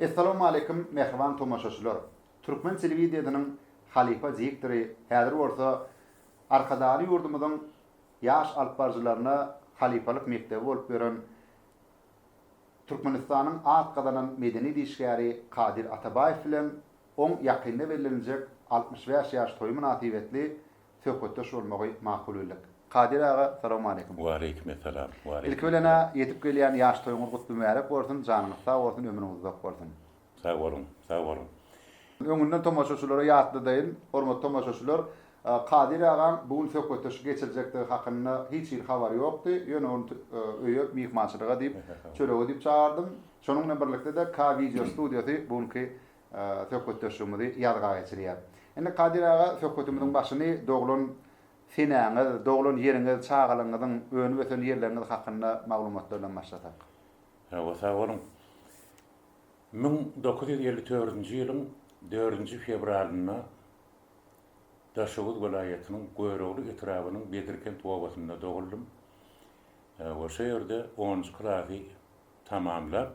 Assalamu alaykum mehriban tomoşaçylar. Türkmen telewiziýasynyň halifa direktory häzir bolsa arkadaly ýurdumyzyň ýaş alpbarjylaryna halifalyk mekdebi bolup beren Türkmenistanyň at gadanan medeni diýişgäri Kadir Atabaýew bilen oň ýakynda berilenjek 65 ýaş toý münasibetli söhbetdeş bolmagy makul bolýar. Kadir ağa, assalamu alaykum. Wa alaykum assalam. Wa alaykum. Ilkölene ýetip gelýän ýaş toýuňyz gutly märek bolsun, janyňyz sag bolsun, ömrüňiz uzak bolsun. Sag bolun, sag bolun. Öňünden tomoşaçylara ýatlydyň, hormat tomoşaçylar, Kadir ağa bugun söhbetdeş geçiljekdi hakynda hiç bir habar ýokdy. Ýöne onu öýe mihmançylyga diýip, çöregi diýip çağırdım. Şonuň bilen birlikde de K Video Studiosy bugunky söhbetdeşimizi ýadga geçirýär. Indi Kadir ağa söhbetimizin başyny doglan senäňiz, doglan ýeriňiz, çağalyňyzyň öňü wesen ýerleriňiz hakynda maglumatlardan başlatak. Wa sag bolun. 1954-nji ýylyň 4-nji fevralyna Daşoğuz welaýatynyň Göýregli etrabynyň Bedirkent owasynda doguldum. Oşa ýerde 10-njy klasy tamamlap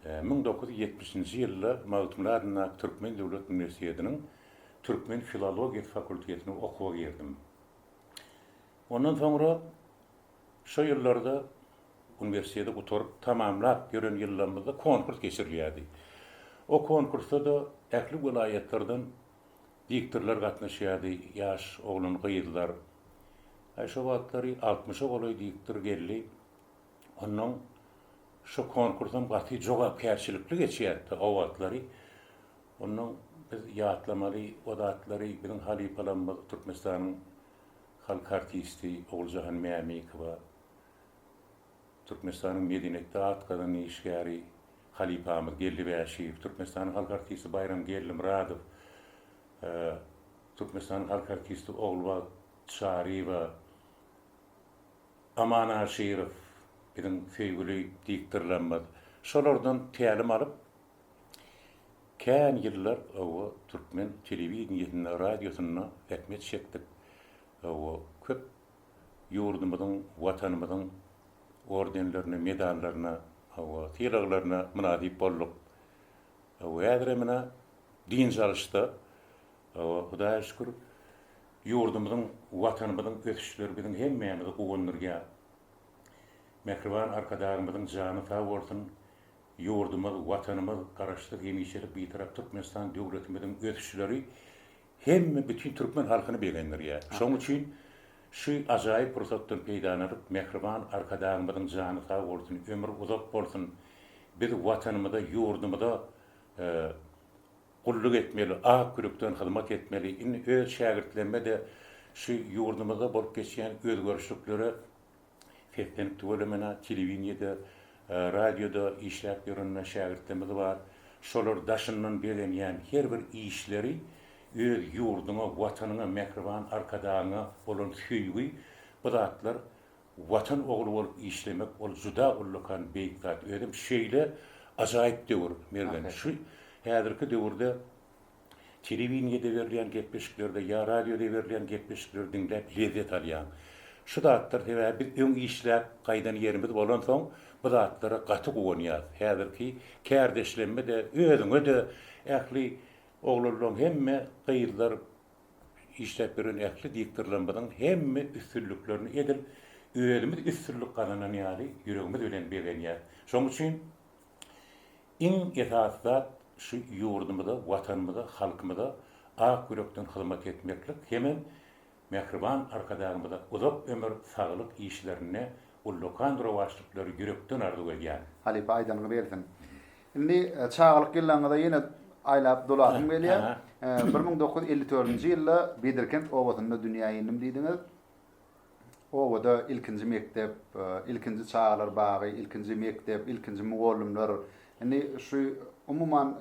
1970-nji ýylda Mawlutmyladyna Türkmen Döwlet Üniversitetining Türkmen Filologiýa fakultetine okuwa girdim. Ondan soňra şu ýyllarda üniversitede oturup tamamlap gören ýyllarymyzda konkurs geçirilýärdi. O konkursda da ähli welaýatlardan diktorlar gatnaşýardy, ýaş oglun gyýdylar. Şu wagtlary 60 goly diktor geldi. Onuň şu konkursdan gaty jogapkärçilikli geçýärdi o wagtlary. Onuň biz ýatlamaly odatlary bilen halifalanma Türkmenistanyň halk artisti Oguljahan Mämikowa, Türkmenistanyň medeniyetde atgadan işgäri halifamyz Geldibaşy, Türkmenistanyň halk artisti Bayram Gellimuradow, Türkmenistanyň halk artisti Oglubag Şaryba, Aman Aşyrow bilen feýguli diktorlarymyz şolardan tälim alyp kän ýyllar o Türkmen telewiziýasyna, radiosyna häzmet çekdik. O köp ýurdumyzyň, watanymyzyň ordenlerine, medallarına, tiyaglarına münasip bolduk. Häzir din çalışda Hudaýa şükür ýurdumyzyň, watanymyzyň ösüşleri bilen hemmämizi gowunurga mehriban arkadaşlarymyzyň jany sag bolsun, ýurdumyz, watanymyz garaşdyk hemişelik bir tarap Türkmenistan döwletimiziň ösüşleri hemme bütün Türkmen halkyny begendirýär. Şoň üçin şu ajaýyp pursatdan peýdanyp mehriban arkadaşlarymyzyň jany sag bolsun, ömür uzak bolsun. Biz watanymyzda, ýurdumyzda gulluk etmeli, ak gürükden hyzmat etmeli. Öz şägirtlerime de şu ýurdumyzda bolup geçýän özgörüşliklere fetlenip tölemene, telewiziýada, radioda işläp ýörenme şägirtlerimiz bar. Şolar daşyndan berenýän her bir işleri öz ýurduňa, watanyňa, mehriban arkadaşyna bolan süýgi, bu zatlar watan ogly bolup işlemek, ol juda ullukan beýkat. Ödüm şeýle ajaýyp döwür mergen. Şu häzirki döwürde telewiziýada berilýän gepleşiklerde, ýa radioda berilýän gepleşikleri dinläp lezzet alýan. Şu zatlar sebäbi biz öň işläp gaýdan ýerimiz bolan soň bu zatlara gaty gowunýar. Häzirki kärdeşlenme de özüňe de ähli oglulluň hemme gyýdylar işläp beren ähli diktorlarymyzyň hemme üstünlüklerini edil özümiz üstünlük kazanany ýaly ýüregimiz bilen begenýär. Şoň üçin iň esasda şu ýurdumyzda, watanymyzda, halkymyzda ak yürekden hyzmat etmeklik hemen mehriban arkadaşlarymyza uzak ömür, saglyk işlerine ullukan rowaşlyklary yürekden arzu edýär. Halifa aýdanyny bersin. Indi çağalyk ýyllaryňda ýene aýlap dolaşyp gelýär. 1954-nji ýylda Bedirkent owasynda dünýä ýendim diýdiňiz. Owada ilkinji mektep, ilkinji çağalar bagy, ilkinji mektep, ilkinji mugallimler. Indi şu umuman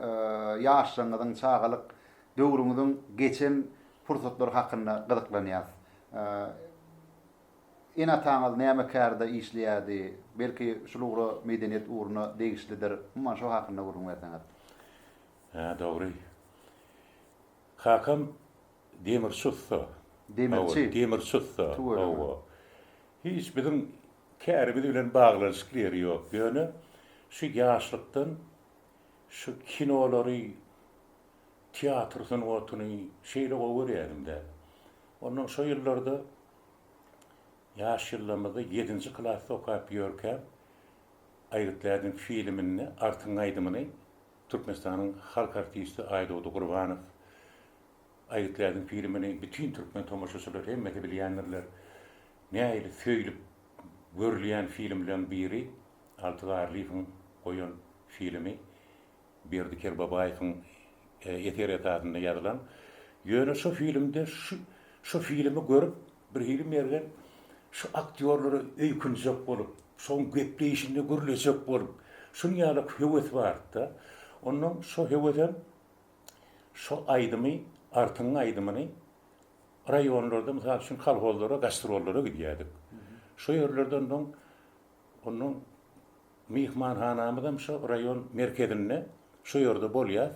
ýaşlaryňyzyň çağalyk döwrüňiziň geçen fursatlary hakynda gyzyklanýar. Enataňyz näme kärde işleýärdi? Belki şulugry medeniýet uğruna degişlidir. Umuman şu hakynda gurulma etdiňiz. Dogry. Hakam Demirçy. Demirçy. Hiç bizim kärimiz bilen baglanyşyklar ýok. Ýöne şu ýaşlykdan şu kinolary, teatr sanatyny şeýle gowurýardym-da. Ondan şo ýyllarda ýaş ýyllarymda 7-nji klasda okap ýörkäm Aýgıtlardyň filmini Artyň aýdymyny Türkmenistanyň halk artisti Aýdogy Gurbanow Aýgıtlardyň filmini bütün türkmen tomaşaçylary hemme bilýänler näýle söýlüp görülýän filmlerden biri Altıgar Arlywyň goýan filmi Berdiker Babaýewiň eter etatyny ýazylan. Ýöne şu filmde şu filmi görüp bir film bergen şu aktyorlary öýkünjek bolup, şoň gepleýişinde görülecek bolup, şuň ýaly höwet barda. Ondan şu höweden şu aýdymy, Artyň aýdymyny raýonlarda, mysal üçin kolhozlara, gastrollara gidýärdik. Şu ýerlerden onun mihmanhanamyzam şu raýon merkezinde, şu ýerde bolýar.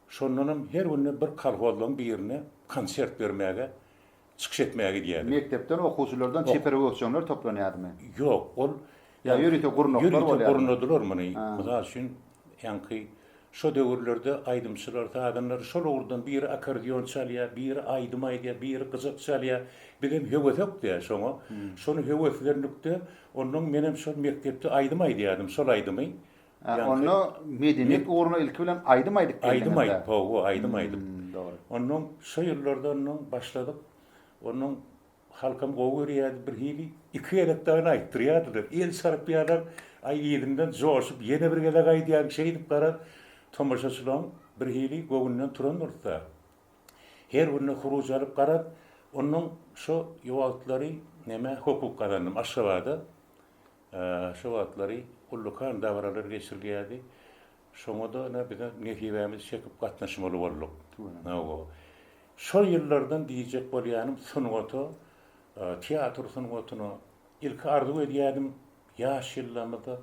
Şondan her günü bir kolhozlaryň birine konsert bermäge, çykyş etmäge gidýärdik. Mektepden okuwçylardan çeperegosçonlar toplanýardymy? Ýok, ol Ya ýürite gurnoklar bolýar. Ýürite gurnodylar many. Mysal üçin ýanky şu döwürlerde aýdymçylar taýdanlar şol urdan biri akordeon çalýar, biri aýdym aýdýar, biri gyzyk çalýar, bilen höwet yok diýär şoňa. Şonu höwetlerlikde onuň menem şol mektepde aýdym aýdýardym, şol aýdymy. Onu medeniýet uğruna ilki bilen aýdym aýdyk. Aýdym aýdyp, o aýdym aýdyp. Dogry. Onuň şu ýyllarda başladyk. Onuň halkam gowurýardy bir hili, iki ýerekden aýtdyrýardylar. El sarpýarlar, aý ýerinden joşup ýene bir gelek aýdýar şey diýip garar. Tomaşaçylar bir hili gowundan turanlar. Her birine huruj alyp garap, onuň şu ýogatlary näme hukuk garanym aşawada. Şu wagtlary ullukan dawralar geçirilýärdi. Şoňada näme nehibämiz çekip gatnaşmaly bolduk. Şol ýyllardan diýjek bolýanym sunugaty, teatr sunugatyny ilk arzu edýärdim ýaş ýyllarymda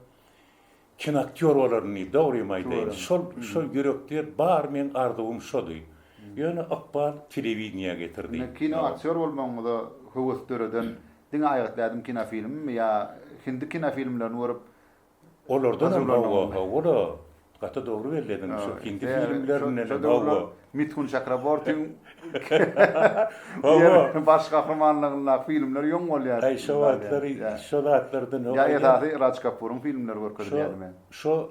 kino aktyor bolarny dogrymy aýdaýyn. Şol ýürekde bar men arzuwym şody. Ýöne akbar telewizniýa getirdi. Kino aktyor bolmagyda höwetlerden diňe aýatladım kino filmimi ýa hindi kino filmlerini görüp olardan ola gata dogry belledin şu hindi filmlerini dawa Mithun Chakrabortyň baş gahramanlygyna filmler ýoň bolýar. Ay şu zatlardan ýa ýa-da Raj Kapoor'un filmleri görkezýärdi men. Şu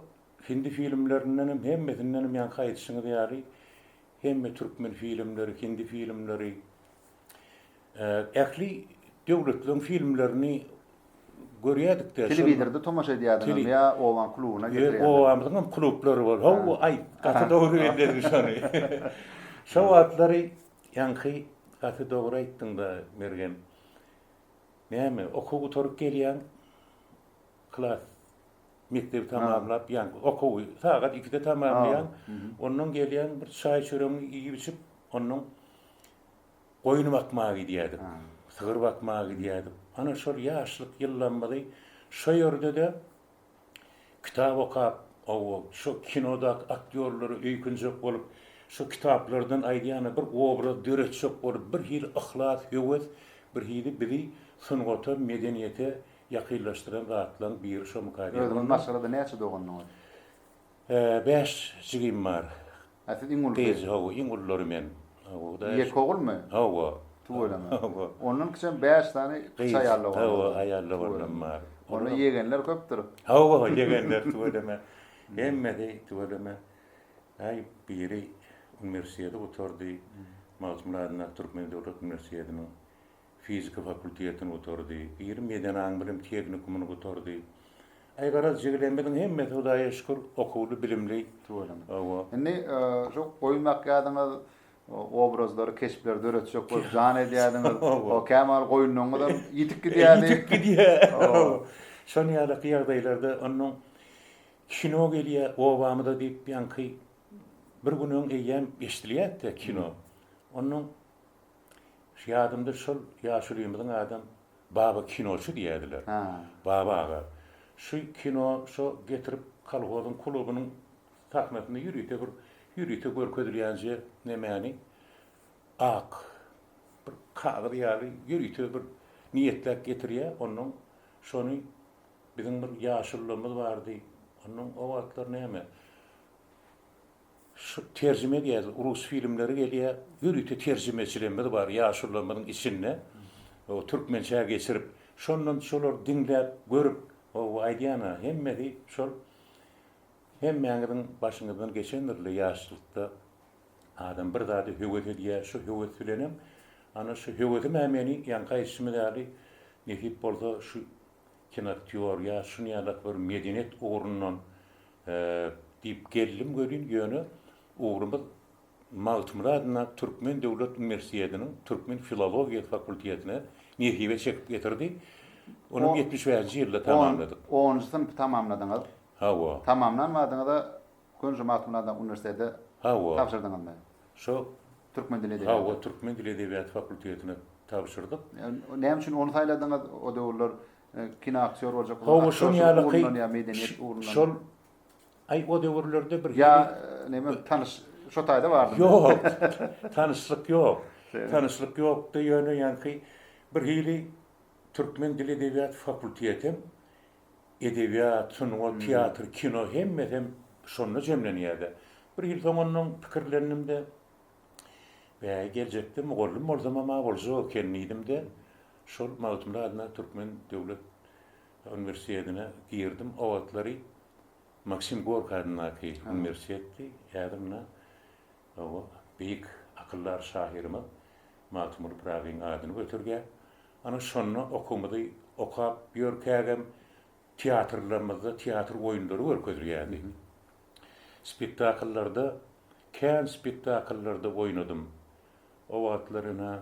hindi filmlerinden hemmetinden ýan gaýtşyňy diýäri. Hemme türkmen filmleri, hindi filmleri. Ähli döwletleriň filmlerini görýärdik de. Telewizorda tomaşa edýärdim ýa owan klubyna getirýärdim. Owan klublary bar. Hawa ay gata dogry belledik şonu. Şu atlary ýanky gata dogry aýtdyň da mergen. Näme okuw torup gelýän klas mektep tamamlap ýanky okuw sagat 2-de tamamlayan. Ondan gelýän bir çaý çöreğini ýyp içip onuň goýuny bakmagy diýärdim. Sığır bakmagy diýärdim. Ana şol ýaşlyk ýyllanmady. Şo ýerde de kitap okap, şu kinoda aktyorlary öýkünjek bolup, şu kitaplardan aýdýany bir obraz döretjek bolup, bir hil ihlas, höwet, bir hili bizi sunugaty, medeniýete ýakynlaşdyran zatlaryň biri şo mukaddim. Özüň maşgalada näçe doganyň? 5 jigim bar. Aslında İngul. İngullar men. Ýek ogulmy? Hawa. Tuğulama. Onun için 5 tane kısa ayarlı var. Hawa ayarlı var. Onu yegenler köpdür. Hawa yegenler tuğulama. Hemmede tuğulama. Ay biri üniversitede oturdu. Mazmunlarına Türkmen Devlet Üniversitesi'nin fizika fakültetine oturdu. Bir Medenan bilim teknikumuna oturdu. Ay garaz jiglenmeden hemme Hudaýa şükür okuwly bilimli tuğulama. Indi şu goýmak ýadyňyz obrazları keşpler döretjek bolup jan edýärdiňiz. O Kemal goýunyňda da ýitip gidýärdi. Ýitip gidýär. Şonu ýaly ýagdaýlarda onuň kino gelýär, obamyda diýip ýanky bir günüň eýem eşdilýärdi kino. Onuň ýadymda şol ýaşulýymyň adam baba kinoçu diýerdiler. Baba aga. Şu kino şu getirip kolhozyň klubynyň sahnasyna ýürüýte görkezilýänje nämäni ak bir kagır ýaly ýürüýte bir niýetler getirýär. Onuň şonu bizim bir ýaşullygymyz bardy. Onuň o wagtlar näme? tercüme diýär, Rus filmleri gelýär, ýürüte terjümeçilenmeli bar, ýaşurlanmadyň içinde. O türkmençe geçirip, şondan şolar dinläp, görüp, o aýdýana hemmedi şol hemmeňiň başyňyzdan geçendirli ýaşlykda adam bir zady höwet edýär, şu höwet bilenem, ana şu höweti mämeni ýanka ismidäli nehip bolsa şu kinoaktyor ýa şunu ýadak bir medeniýet ugrundan diýip geldim görün ýöne ugrumyz Maltmyra adyna Türkmen Döwlet Üniversitetining Türkmen Filologiýa fakultetine nehibe çekip getirdi. Onu 75-nji ýylda tamamladyk. 10-njy sınıfy tamamladyňyz. Hawa. Tamamlanmadyňyz da Gönjü Maltmyra Üniversitetinde Hawa. tapşyrdyňyz. Şo Türkmen dili edebiyatı. Hawa Türkmen dili edebiyat fakultetine tapşyrdyk. Näme üçin onu taýladyňyz? O döwürler kino aktyor boljak. Hawa şonu ýaly medeniýet ugrundan. şol ay o döwürlerde bir Ya näme tanış şo taýda bardy. yok. Tanışlyk yok. Tanışlyk yok da ýöne ýanky bir hili Türkmen dili edebiyat fakulteti edebiyat, sunma, teatr, kino hem şonda jemlenýärdi. Bir hil tomanyň pikirlerimde we geljekde mugallim boljama boljak ekenlidim de şol Maltmyra adyna Türkmen Döwlet Üniversitetine girdim. O watlary Maksim Gorki adynaky üniversitetdi. Ýadymna o beýik akyllar şahirimi Maltmyr Pragiň adyny götürge. Ana şonu okumady, okap ýörkägem teatrlarymyzda teatr oýunlary görkezýärdi. Spektakllarda, kän spektakllarda oýnadym. O wagtlaryna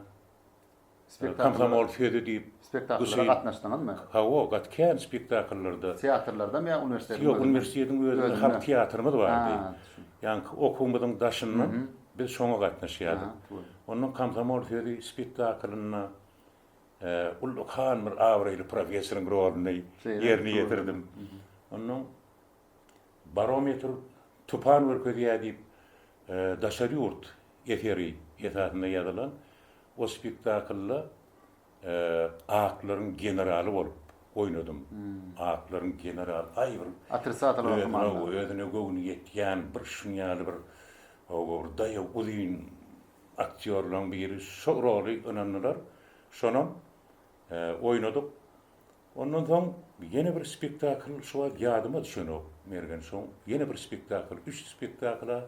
Komsomol Fedi diýip spektakllara gatnaşdyňyzmy? Hawa, kän spektakllarda. Teatrlarda mı üniversitede? Yok, üniversitetiň özünde halk teatrymyz bardy. Ýani okumydyň daşyndan biz şoňa gatnaşýardyk. Onuň Komsomol Fedi spektaklyna Ulukhan bir awraýly professoryň roluny ýerine ýetirdim. Onuň barometr tupan görkezýär diýip daşary urt eferi ýetatyna ýazylan o spektaklyla aklaryň generaly bolup oýnadym. Aklaryň generaly aýbyr Atrisatlar okumanda. Özüne göwüni ýetýän bir şunýaly bir ogurda ýa-da aktyorlaryň biri şo roly önemliler. Şonam oýnadyk. Ondan soň ýene bir spektakl şu ýadyma düşenok. Mergen soň ýene bir spektakl, 3 spektakla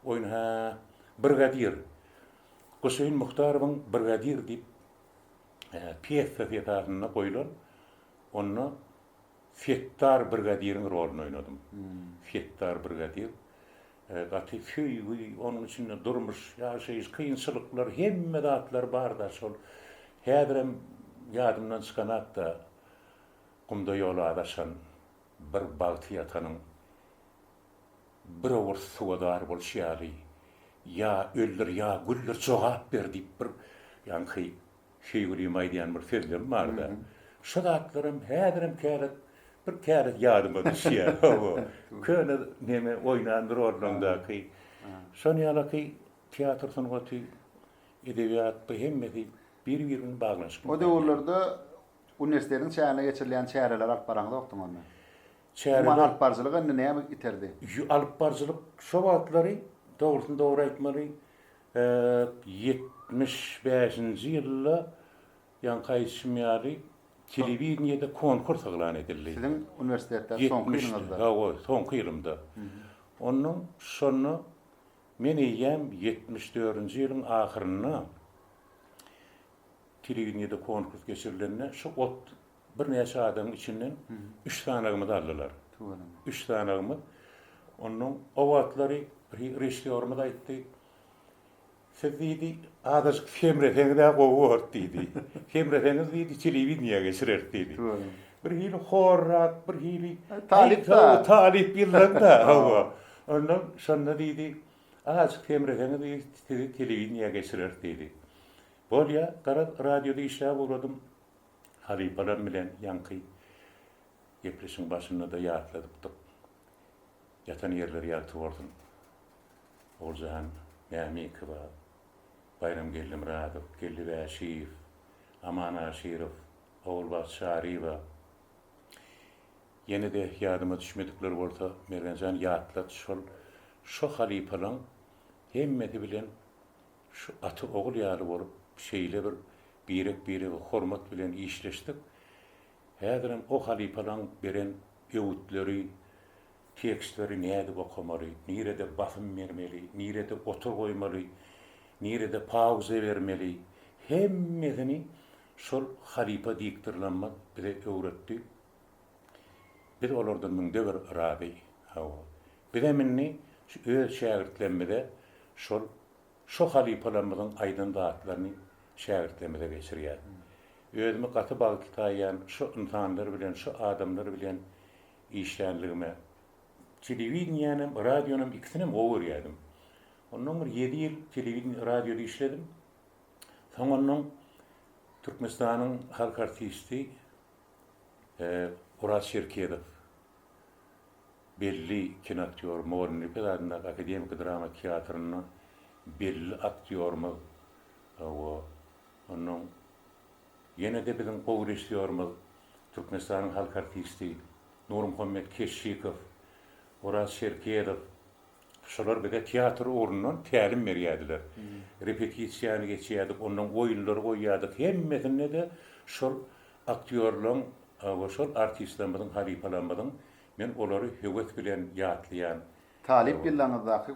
oýna Brigadir. Goşeýin Muhtarowyň Brigadir diýip piyesa ýetatyna goýulan. Onu Fettar Brigadiriň roluny oýnadym. Fettar Brigadir. Gaty köý, onun içinde durmuş, ýaşaýyş kynçylyklar, hemme zatlar bar da şol. Häzirem ýadymdan çykan hatda gumda ýola adaşan bir bagty ýatanyň bir owur suwa dar bolşýary. Ya öldür ya güldür cevap ver diýip bir ýanky şeýgüri maýdan bir film barda. Şu zatlarym häzirem bir kere ýadyma düşýär. Köne neme oýnandyr orlandaky. Şonu ýalaky teatr sangaty edebiyat hemmeti bir-birini baglanşyk. O döwürlerde üniversitetiň çäğine geçirilen çäreler alyp baraňda okdum onu. Çäreler alyp barjylygy näme iterdi? Alyp barjylyk şu wagtlary dogrusyny dogry aýtmaly 75-nji ýylda ýanky ismýary telewizionyada konkurs aglan edildi. Sizin üniversitetde soňky ýylyňyzda. Hawa, soňky ýylymda. Onuň şonu men eýem 74-nji ýylyň ahyryna telewizionyada konkurs geçirilende şu bir näçe adamyň içinden 3 tanagymy aldylar. 3 tanagymy. Onuň o wagtlary rejissörüme aýtdy. Siz adaşyk femreňizde gowurt diýdi. Femreňiz diýdi telewizionyga geçirer diýdi. Bir hili horrat, bir hili talip ýyllarda. Hawa. Ondan şonda diýdi, adaşyk femreňiz diýdi telewizionyga geçirer diýdi. Bolýa, radioda işläp boladym. Halipalar bilen ýanky gepleşiň başynda da ýatladyk. Yatan ýerleri ýatyp bordum. Orjahan, Nämikowa, Bayram Gellimradov, Gelli Bäşiýew, Aman Aşirow, Owulbak Şaryba. Ýene de ýadyma düşmedikler bolsa, Mergenjan ýatlat şol şu halipalan hemmeti bilen şu atı oğul ýaly bolup şeýle bir hormat bilen işleşdik. Häzirim o halipalan beren öwütleri, tekstleri näde okamaly, nirede basym bermeli, nirede otur goýmaly, nirede pauza bermeli. Hemmesini şol halipa diktirlenmek bize öwretdi. Biz olardan müňde bir rabi. Bize minni öz şägirtlerimize şol halipalarymyzyň aýdan zatlaryny şägirtlerimize geçirýär. Özümi gaty bagtlaýan şu insanlar bilen, şu adamlar bilen işlerligime telewiziýanam, radionam ikisinem owerýärdim. Ondan bir 7 ýyl telewiziýa, radioda işledim. Soňra Türkmenistanyň halk artisti Uras Şerkiýedow belli kinoaktyor, Morny pedagogna akademik drama teatrynyň belli aktyormy onun ýene de bizim gowreşýärmiz Türkmenistanyň halk artisti Nurmuhammed Keşşikow, Uras Şerkiýedow şolar bize teatr ornundan tälim berýärdiler. Repetisiýany geçýärdik, ondan oýunlary goýýardyk. Hemmesinde de şol aktyorlaryň, şol artistlerimiň, halipalarymyň men olary höwet bilen ýatlaýan. Talip ýyllaryňyzdaky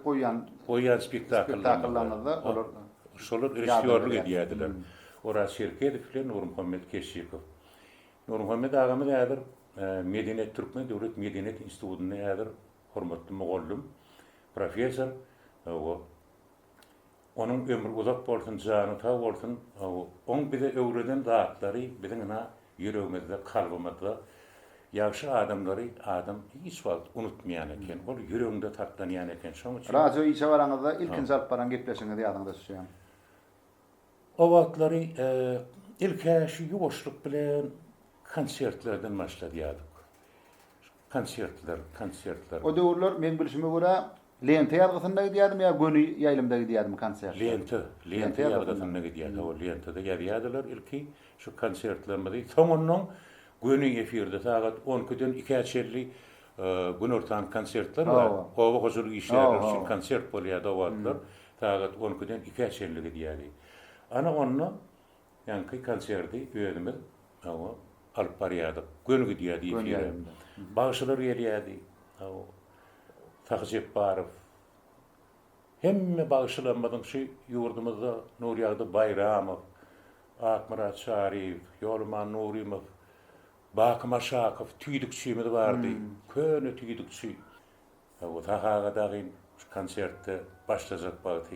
goýan spektakllarynda olar şolar rejissýorluk edýärdiler. Uras Şerkiýedow bilen Nurmuhammed Keşşikow. Nurmuhammed agamyz häzir Medeniyet Türkmen Döwlet Medeniyet Institutyna häzir hormatly mugallim, professor. Onun ömrü uzak bolsun, jany ta bolsun. On bize öwreden zatlary biziň ýüregimizde, kalbymyzda ýaşy adamlary adam hiç wagt unutmaýan eken. Ol ýüreginde tartlanýan eken. Şoň üçin radio işe baraňyzda ilkinji alyp baran gepleşiňizi ýadyňyzda tutýan. O wagtlary ilk şu ýuwaşlyk bilen konsertlerden başladýardyk. Konsertler. O döwürler men bilişime görä lente ýalgysynda gidýärdim ýa gönü ýaýlymda gidýärdim konsert. Lente ýalgysynda gidýärdi. O lentede gelýärdiler ilki şu konsertlerimizi. Soňundan gönü efirde saat 12-den 2:50 gün ortadan konsertler bar. O huzurly işler üçin konsert bolýardy o wagtlar. Saat 12-den 2:50 gidýärdi. Ana onunla ýanky konserti özümiz alyp barýardyk. Gönü gidýärdi efire. Bagşylar gelýärdi. Tahjip Barow. Hemme bagşylanmadyň şu ýurdumyzda Nurýagdy Bayramow, Akmurat Şarif, Ýolman Nurimov, Bakym Aşakow tüýdükçimiz bardy. Köne tüýdükçi. O tahaga dagyn konsertde başlajak bardy.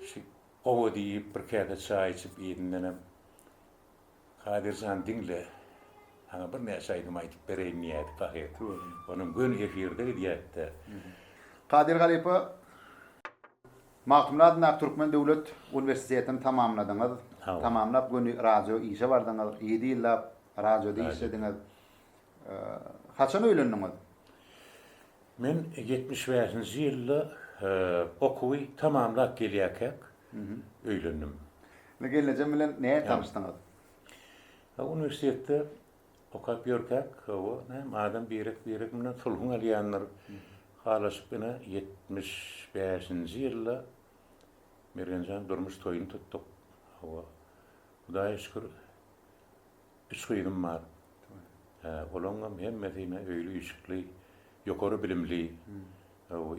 Şu owo diýip bir käde çaý içip ýedinden Kadirjan dinle. Ana bir näçe aýdym aýdyp bereýin niýet tahyr. Onuň gün efirde diýetdi. Kadir Galipa Mahtumladyň Türkmen Döwlet Uniwersitetini tamamladyňyz. Tamamlap göni radio işe bardyňyz. 7 ýyllap radioda işlediňiz. Haçan öýlendiňiz? Men 75-nji ýylda okuwy tamamlap gelýärkek öýlendim. Geleceğim bilen näme tanışdyňyz? Uniwersitetde okap ýörkäk, adam birek bilen sulhun alýanlar halaşyp bine 75-nji ýylda Mergenjan durmuş toýuny tutdyk. Hudaýa şükür 3 gyýdym bar. Olaňam hemmesine öýlü işikli, ýokary bilimli,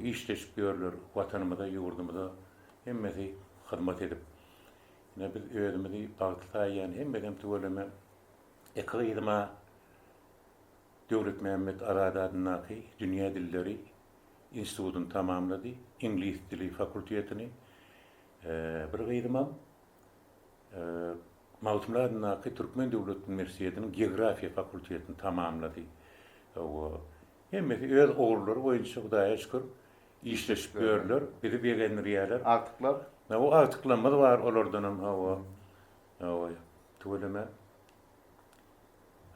işleşip ýörler, watanymyza, ýurdumyza hemmesi hyzmat edip. Ine biz özümizi bagtlaýan hemmeden töweleme ekýyma Döwlet Mehmet Aradadynaky Dünýä Dilleri Institutyny tamamlady. İnglis dili fakultetini bir gyýdymam Mahtumladynaky Türkmen Döwlet Uniwersitetiniň Geografiýa fakultetini tamamlady. Hemmesi öz oğulları boýunça Hudaýa şükür işleşip ýörler, biri begendirýärler. Artyklar. O artyklanmaz bar olardanam töweleme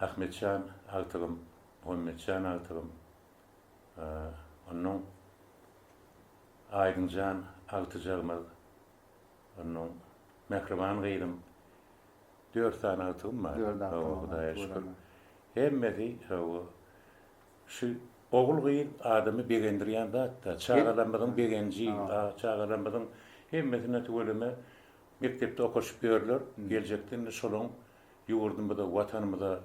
Ahmetcan Altygym, Muhammedcan Altygym, onuň Aýdynjan Altyjagymyz, onuň Mehriban gyýdym. 4 tane altygym bar. Hudaýa şükür. Hemmesi şu Oğul gıyıl adamı begendirýän da çağalanmadan begenji, çağalanmadan hemmesine tüweleme mektepde okuşup görler, geljekden şolun ýurdumyzda, watanymyzda,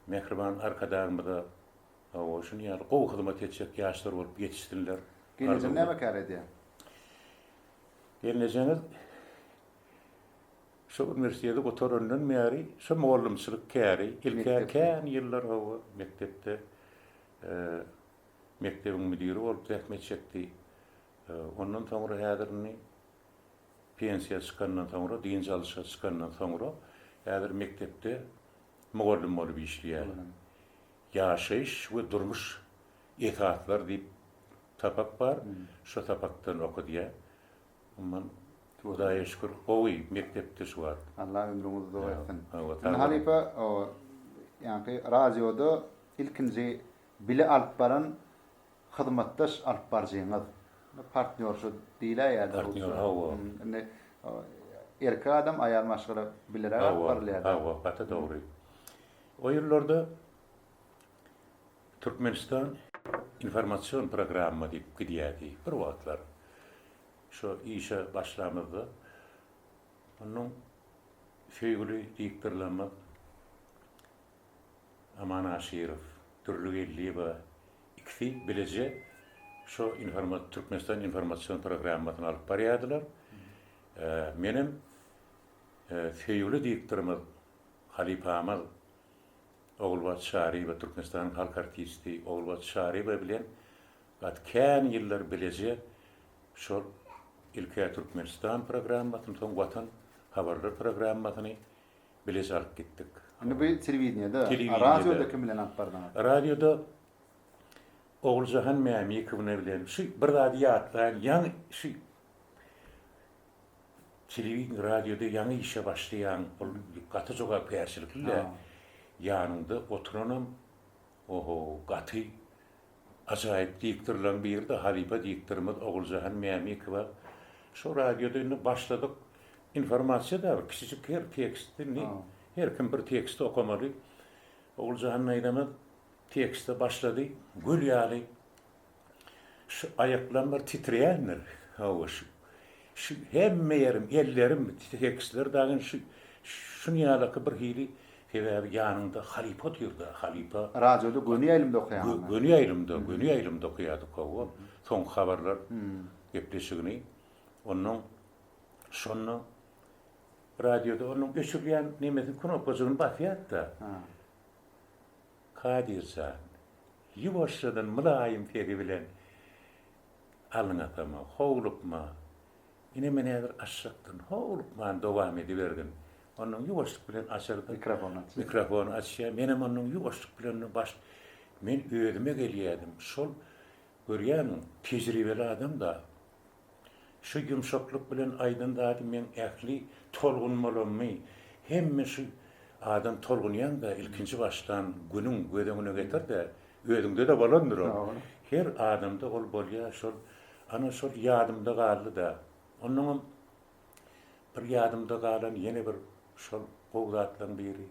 mehriban arkadaşymyzda o şunu ýaly gowy hyzmat etjek ýaşlar bolup ýetişdirler. Geleceğin näme kär edýär? Geleceğiniz şu üniversitede oturundan meri, şu muallimçilik käri, ilkän ýyllar o mektepde mektebin müdiri bolup tähmet çekdi. Ondan soňra häzirini pensiýa çykandan soňra, diň çalyşa çykandan soňra häzir mektepde muallim bolup işleýär. Ýaşaýyş we durmuş etatlar diýip tapak bar, şu tapakdan okudýar. Umman Hudaýa şükür, gowy mektepde şu bar. Allah ömrüňizi dowam etsin. Evet, Halipa o ýani radioda ilkinji bile alyp baran hyzmatdaş alyp barjyňyz. Partnýor diýilär ýa-da. Partnýor, hawa. Erkek adam aýal maşgala bilerek alyp barylýar. Hawa, bata dogry. O ýyllarda Türkmenistan informasiýon programma diýip gidýärdi bir wagtlar. Şu işe başlamazdı. Onun feýguli diýipdirlenme Aman Aşirov, Türlügelli we ikisi bilece şu Türkmenistan informasiýon programmasyny alyp barýardylar. Menim feýguli diýipdirme Halipamaz Oğulbat Şari we Türkmenistan halk artisti Oğulbat Şari bilen gatkan ýyllar bilece şu ilkä Türkmenistan programmasyny, soň Watan habarlar programmasyny bilece alyp gitdik. Indi bu telewiziýada, radioda kim bilen alyp bardyňyz? Radioda Oğuljahan Mämikowna bilen şu bir radiýatlar, ýa-ni şu telewiziýa radioda ýa-ni işe başlaýan gaty jogap persirlikler ýanynda oturanam gaty ajaýyp diýipdirlen birde Halipa diýipdirmez Oğuljahan Mämikowa. Şu radioda indi başladyk. Informasiýa da kiçik her tekstini, her kim bir tekst okamaly. Oğuljahan aýdamaz tekste başlady. Gül ýaly şu aýaklarym titreýänler. Şu hemme yerim, ellerim tekstler dagyn şunu ýaly bir hili sebäbi ýanynda Halipa oturdy. Halipa radioda göni ýylymda okuyan. Göni ýylymda okuýardyk o. Soň habarlar gepleşigini. Onun şonu radioda onun göçürýän nemesi knopkasyny basýarda. Kadirsan ýuwaşdan mylaýym teri bilen alyňatama, howlupma. Ine men häzir aşakdan howlupma dowam ediberdim. Onun ýuwaşlyk bilen açardy mikrofonu açýar. Menem onun ýuwaşlyk bilen men özüme gelýärdim. Şol görýän tejribeli adam da şu yumşaklyk bilen aýdyndady men ähli tolgunmalymy. Hemme şu adam tolgunýan da ilkinji başdan günüň gödüňine getirdi. Özüňde de bolandyr o. Her adamda ol bolýar, şol ana şol ýadymda galdy da. Onun bir ýadymda galan ýene bir şol gowratlaryň biri.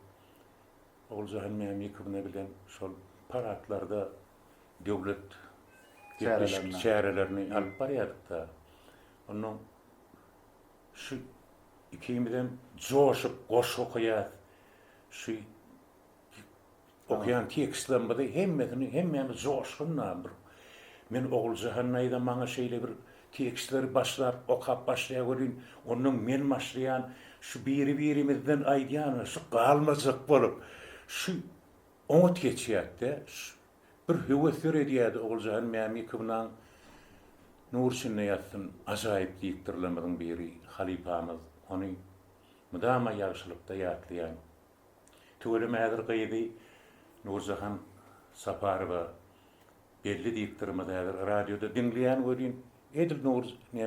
Oğuljahan Mämikowna bilen şol paratlarda döwlet çärelerini alyp barýardyk da. Onun şu ikimizden joşup goş okuýar. Şu okuyan tekstlerinde hemmemiz joşgundan bir. Men Oğuljahan aýda maňa şeýle bir tekstleri başlap okap başlaýaryn, onuň men başlaýan şu birimizden aýdýan şu galmazak bolup şu oňa geçýärdi. Bir höwesler edýärdi Oğuljahan Mämikownaň Nurşinne ýatsyn ajaýyp diýipdirlemediň biri Halipamyz ony mudama ýagşylykda ýatlaýan. Töwelim häzir gyýdy Nurjahan Saparowa belli diýipdirmedi häzir radioda dinleýän görýän. Edil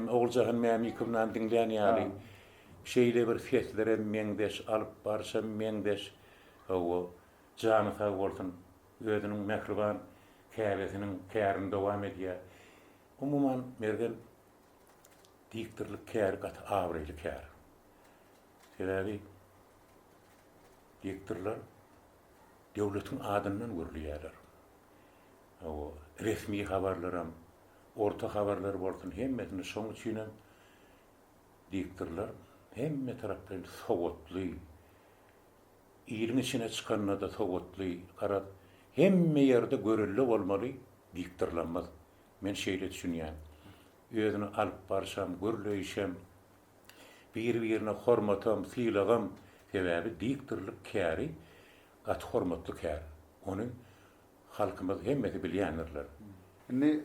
Oğuljahan Mämikownaň dinleýän ýaly şeýle bir festlere meňdeş alyp barşam meňdeş o janyta bolsun özüniň mehriban käbesiniň kärini dowam edýär. Umuman mergen diýipdirlik kär gat awryly kär. Sebäbi diýipdirler döwletiň adyndan görülýärler. O resmi habarlaram, orta habarlar bolsun hemmetini şoň üçinem diktirler. Hemme tarapdan sowatly. Ýylyň içine çykanda da sowatly, garat hemme ýerde görüllü bolmaly, diktirlenmez. Men şeýle düşünýän. Özüni alyp barşam, görleýişem, bir-birine hormatam, syýlagam sebäbi diktirlik käri, gat hormatly kär. Onu halkymyz hemmeti bilýänler. Indi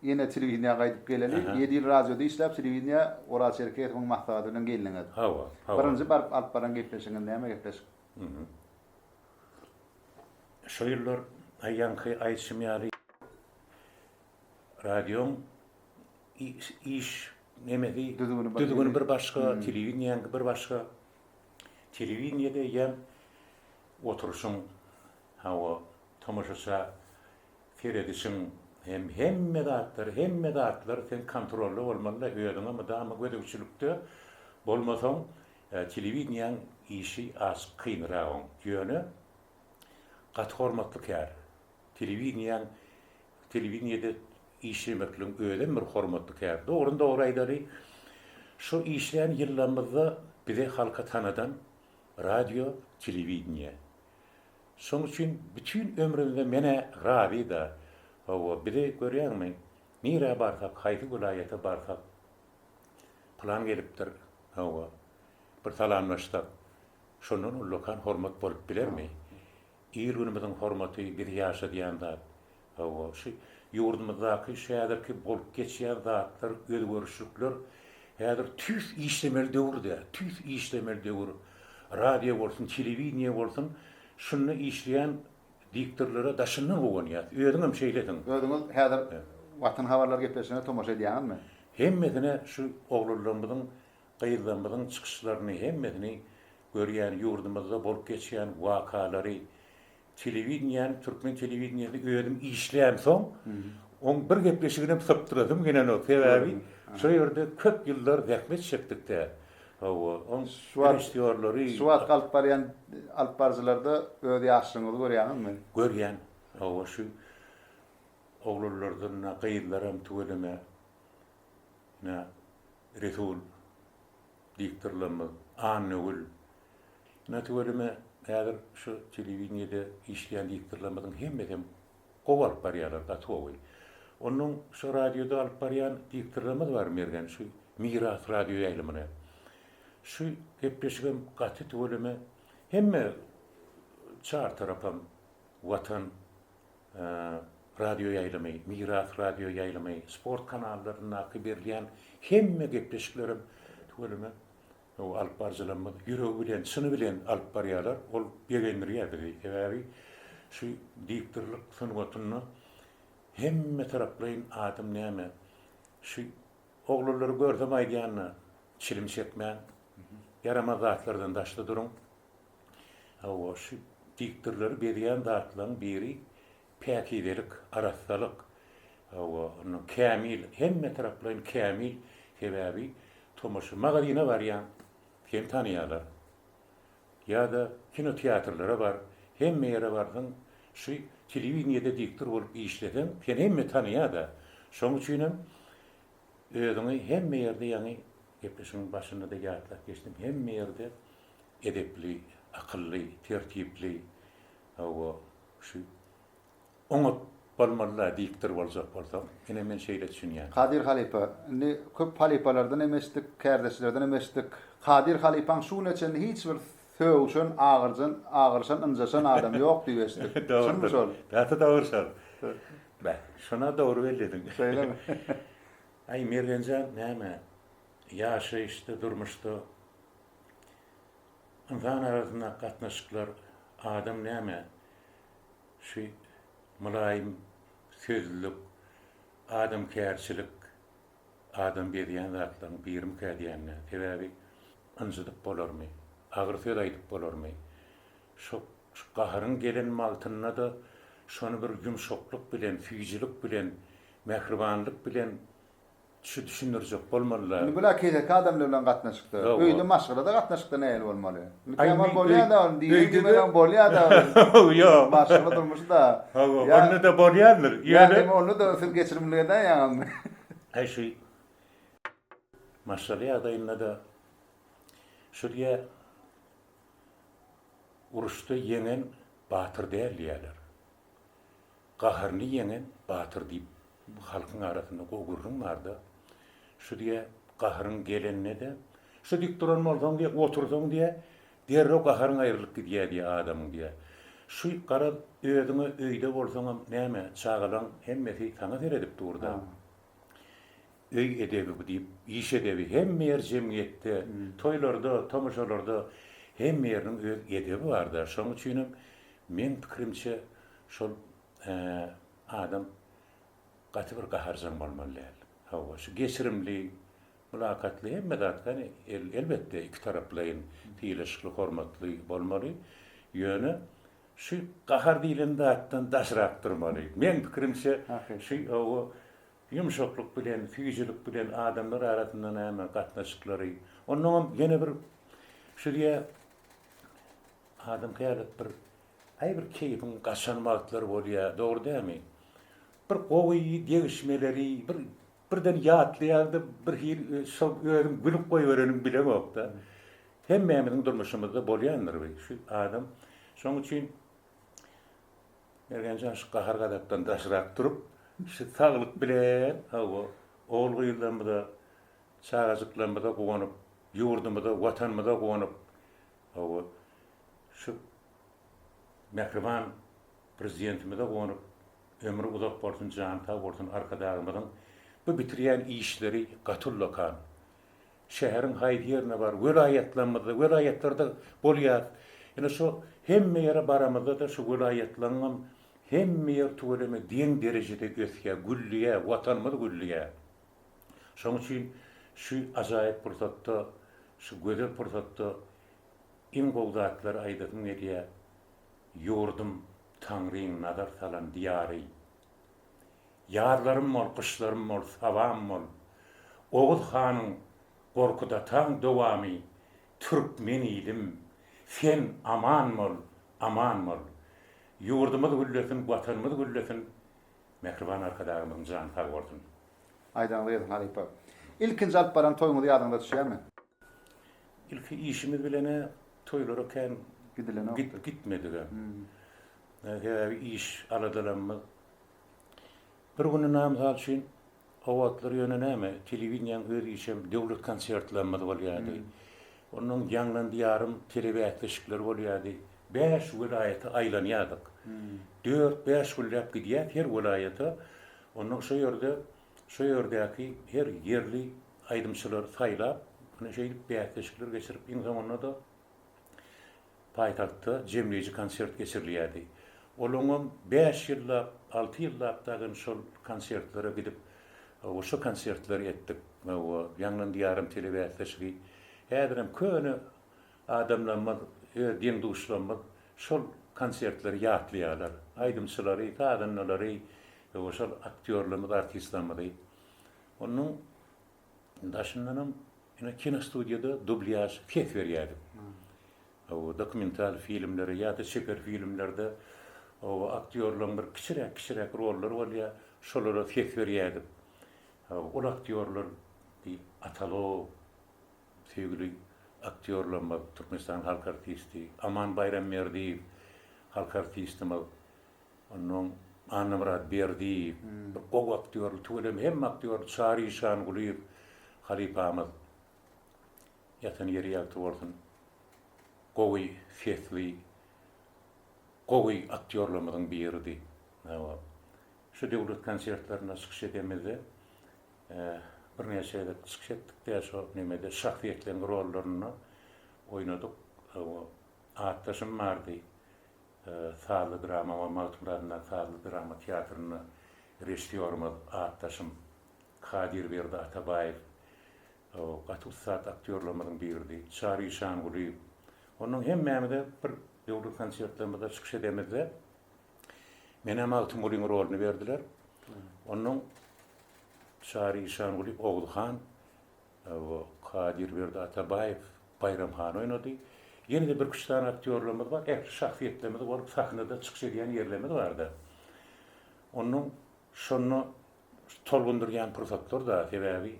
ýene telewizionya gaýdyp geleli, 7 ýyl radioda işläp telewizionya Oral Şerkeýewiň maksady bilen geldiňiz. Hawa. Birinji barp alyp baran gepleşiňiz näme gepleşik? Şo ýyllar aýanky aýtşymýary radiom iş nemedi düdügünü bir başga, telewizionyň bir başga. Telewizionyada ýa oturuşyň hawa tomaşaça feredisin hemme dağıtlar sen kontrollü bolmaly öýüňe mydama gödükçülükde bolmasaň telewizionyň işi az kynraň ýöne gat hormatly kär. Telewizionyada işlemekliň öýden bir hormatly kär. Dogry aýdary şu işlän ýyllarymyzda bize halka tanadan radio, telewizyon. Şoň üçin bütün ömrümde mene rabi da o biri görýärmi? Nire barsak, haýsy vilayata barsak plan gelipdir. Hawa bir salamlaşdyk. Şonun lokan hormat bolup bilermi? Ýürünimiziň hormaty bir ýaşadýanda hawa şu ýurdumyzdaky şäherki bolup geçýän zatlar, özgörüşlikler häzir tüs işlemel döwür. Radio bolsun, telewizyon bolsun, şunu işleyen diktirlere daşından oğanýar. Öýüňem şeýledim. Öýüňiz häzir watan habarlar gepleşine tomaşa edýänmi? Hemmetine şu oglanlarymyzyň, gyýyzlarymyzyň çykyşlaryny hemmetini görýän, ýurdumyzda bolup geçýän wakalary, telewizyon, türkmen telewizyonyny öýüdim işleýän soň, on bir gepleşigine saptyrdım gene o sebäbi. Şo ýerde köp ýyllar zähmet çekdikde. Hawa on Suat galyp barýan alyp barjylarda öýde ýaşlygyny görýänmi? Görýän. Hawa şu oglanlardan gyýyzlaram tügeleme. Resul diktirlenme, annugul. Tügeleme häzir şu telewizionyda işleýän diktirlenmediň hemmetem gowalyp barýarlar gatwowy. Onuň şu radioda alyp barýan diktirlenme bar mergen şu Miras radio ýaýlymyna. Şu gepleşigim gaty tügeleme hemme çar tarapam Watan radio ýaýlamy, Miras radio ýaýlamy, sport kanallaryna berýän hemme gepleşiklerim tügeleme o alyp barjylanma ýüregi bilen, syny bilen alyp barýarlar. Ol begendirýärdi. Ebäri şu diktirlik sunwatyny hemme taraplaryň adam näme? Şu oglulary görsem aýdýanna çilim çekmän, yaramaz zatlardan daşly durun. Hawa şu diktirleri berýän zatlaryň biri päkidelik, arassalyk. Hawa onu kämil, hemme taraplaryň kämil sebäbi tomaşa magazyna barýan kim tanýarlar. Ýa-da kino teatrlara bar, hemme ýere bardyň, şu telewizionyda diktir bolup işleden, sen hemme tanýar da. Şoň üçinem özüňi hemme ýerde ýani gepleşiň başynda da ýatlap geçdim. Hemme ýerde edepli, akylly, tertipli, hawa şu oňat bolmaly diktir boljak bolsa, ene men şeýle düşünýän. Kadir Halipa, indi köp halipalardan emesdik, kärdeşlerden emesdik. Kadir Halipaň şu neçen hiç bir söwüşen, agyrşan, ynjaşan adam ýok diýesdik. Şunu şol. Data dogry şol. Bä, şuna dogry belledin. Şeýlemi? Ay mergenja näme? Ýaşaýyşda, durmuşda insan arasynda gatnaşyklar adam näme? Şu mulayim sözlük, adam kärçilik, adam berýän zatlaryň birim kädiýänne, sebäbi ynjydyp bolarmy, agyr söz aýdyp bolarmy. Şu gaharyň gelen maltyna da şonu bir ýumşakluk bilen, füýjilik bilen, mehribanlyk bilen şu düşünürjek bolmalylar. Indi bular KZK adamlar bilen gatnaşykdy. Yok, Öýde yok. maşgala da gatnaşykdy näil bolmaly. Ay, Kemal öy- bolýar da, diýen öýde de- bilen bolýar da. Yok. Maşgala durmuş da. Onu da bolýandyr. Yani onu da sır geçirimlerden yani. Her şey maşallah adayına da şuraya uruşta yenen batır değerliyorlar. Qaharını yenen batır deyip halkın arasında gogurun vardı. Şuraya qaharın gelenine de şu dik duran olsan diye oturdun diye derro qaharın ayrılık gidiyor diye adamın diye. Şu qara öýdüňe öýde bolsaňam näme çağalan hemmeti taňa teredip durda. Öy edebi bu deyip, iş edebi hem yer cemiyette, toylarda, tamaşalarda hem yerinin öz edebi vardı. Şoň üçin men pikirimçe şol adam gaty bir gaharjan bolmaly. Hawa şu geçirimli, mülakatly hemme datkany elbette iki taraplayın tiýleşikli, hormatly bolmaly. Ýöne şu gahar diýilen datdan daşrak durmaly. Men pikirimçe şu o yumşakluk bilen, füýjilik bilen adamlar arasynda näme gatnaşyklary. Onuň ýene bir şuraya adam kälet bir bir keyfin gaşanmaklary bolýar, dogry dämi? Bir gowy degişmeleri, birden ýatlaýardy, bir hil şol özüm gülüp goýberenim bilemok da. Hemmemiziň durmuşymyzda bolýandyr şu adam. Şoň üçin ergençän şu gahar gadatdan daşrak durup şu saglyk bilen oğul gyýlanmada, çağajyklanmada gowanyp, ýurdumda, watanmada gowanyp, şu mehriban prezidentimizde gowanyp, ömrü uzak bolsun, jany sag bolsun arkadaşlarymyzyň bu bitirýän işleri gatyllakan. Şäheriň haýy ýerine bar, welaýetlermizde, welaýetlarda bolýar. Ýene şu hemme ýere baramyzda da şu welaýetlaryň hemme ýer töwereme diň derejede götürýär, güllüýär, watanymyz güllüýär. Şoň üçin şu ajaýyp pursatda, şu gözel pursatda iň gowdatlar aýdym edýär. Ýurdum Taňryň nazar salan diýary. Ýarlarym bol, kuşlarym bol, sawam bol. Oğuz hanyň gorkuda taň dowamy, türkmen idim. Sen aman bol, aman bol. Ýurdumyz güllesin, watanymyz güllesin. Mehriban arkadaşlarymyň jany sag bolsun. Aýdanly ýerdin Halipa. İlkinji alyp baran toýuňyzy ýadyňda düşýärmi? İlki işimiz bilene toýlara kän Gidilen gitmedi. İş aladylarymyz. Bir günü namazal üçin awatlar ýöne näme? Telewizýan öz işem döwlet konsertlerinde bolýardy. Onuň ýanglan diýarym telewiziýaşyklar bolýardy. 5 vilayata aýlanýardyk. 4-5 güllep gidýär her vilayata. Onuň şu ýerdäki her yerli aýdymçylar saýlap, bunu şeýip beýatlaşyklar geçirip iň zamanlarda da paýtagtda jemleýici konsert geçirilýärdi. Olaňam 5 ýyllap, 6 ýyllap dagyn şol konsertlere gidip, şu konsertleri etdik. Ýanglan diýarym telewiziýaşyky. Häzirem köni adamlar din duşlanmak şol konsertleri ýatlaýarlar. Aýdymçylary, kadynlary, şol aktýorlarymyz, artistlarymyz. Onuň daşyndanam ýene kino studiýada dublyaj fet berýärdim. Dokumental filmleri ýa-da çeker filmlerde aktýorlaryň bir kiçirek rollary bolýar, şolara fet berýärdim. Ol aktýorlar Atalo, sevgili aktýorlarymyz, Türkmenistan halk artisti, Aman Bayrammerdiýew, halk artistimiz, onuň Anamrat Berdiýew, gowy aktýor, tüwelem hem aktýor Çary Şangulyýew, Halipamyz. Ýatan ýeri ýagty bolsun. Gowy fetli, gowy aktýorlarymyzyň biridi. Şu döwlet konsertlerine çykyş edemizde, bir näçe çykyş etdik, şu nemede şahsiýetlerin rollaryny oynadyk. Atdaşym bardy. Sağlı drama we Maltumradna sağlı drama teatryny rejissýorumyz atdaşym Kadir Berdi Atabaýew. Gatusat aktýorlarymyzyň biridi. Çary Şangulyýew. Onuň hemmemide bir döwlet konsertlerinde çykyş edemizde mene Maltumryň rolunu berdiler. Onuň Sari İhsanguli Oğulhan, o Kadir Berdi Atabayev, Bayramhan oynadı. Yeni de bir üç tane aktörlerimiz var. Şahsiyetlerimiz var. Sahnede çıkış ediyen yerlerimiz vardı. Onun şonu tolgundurgan pursatlar da sebebi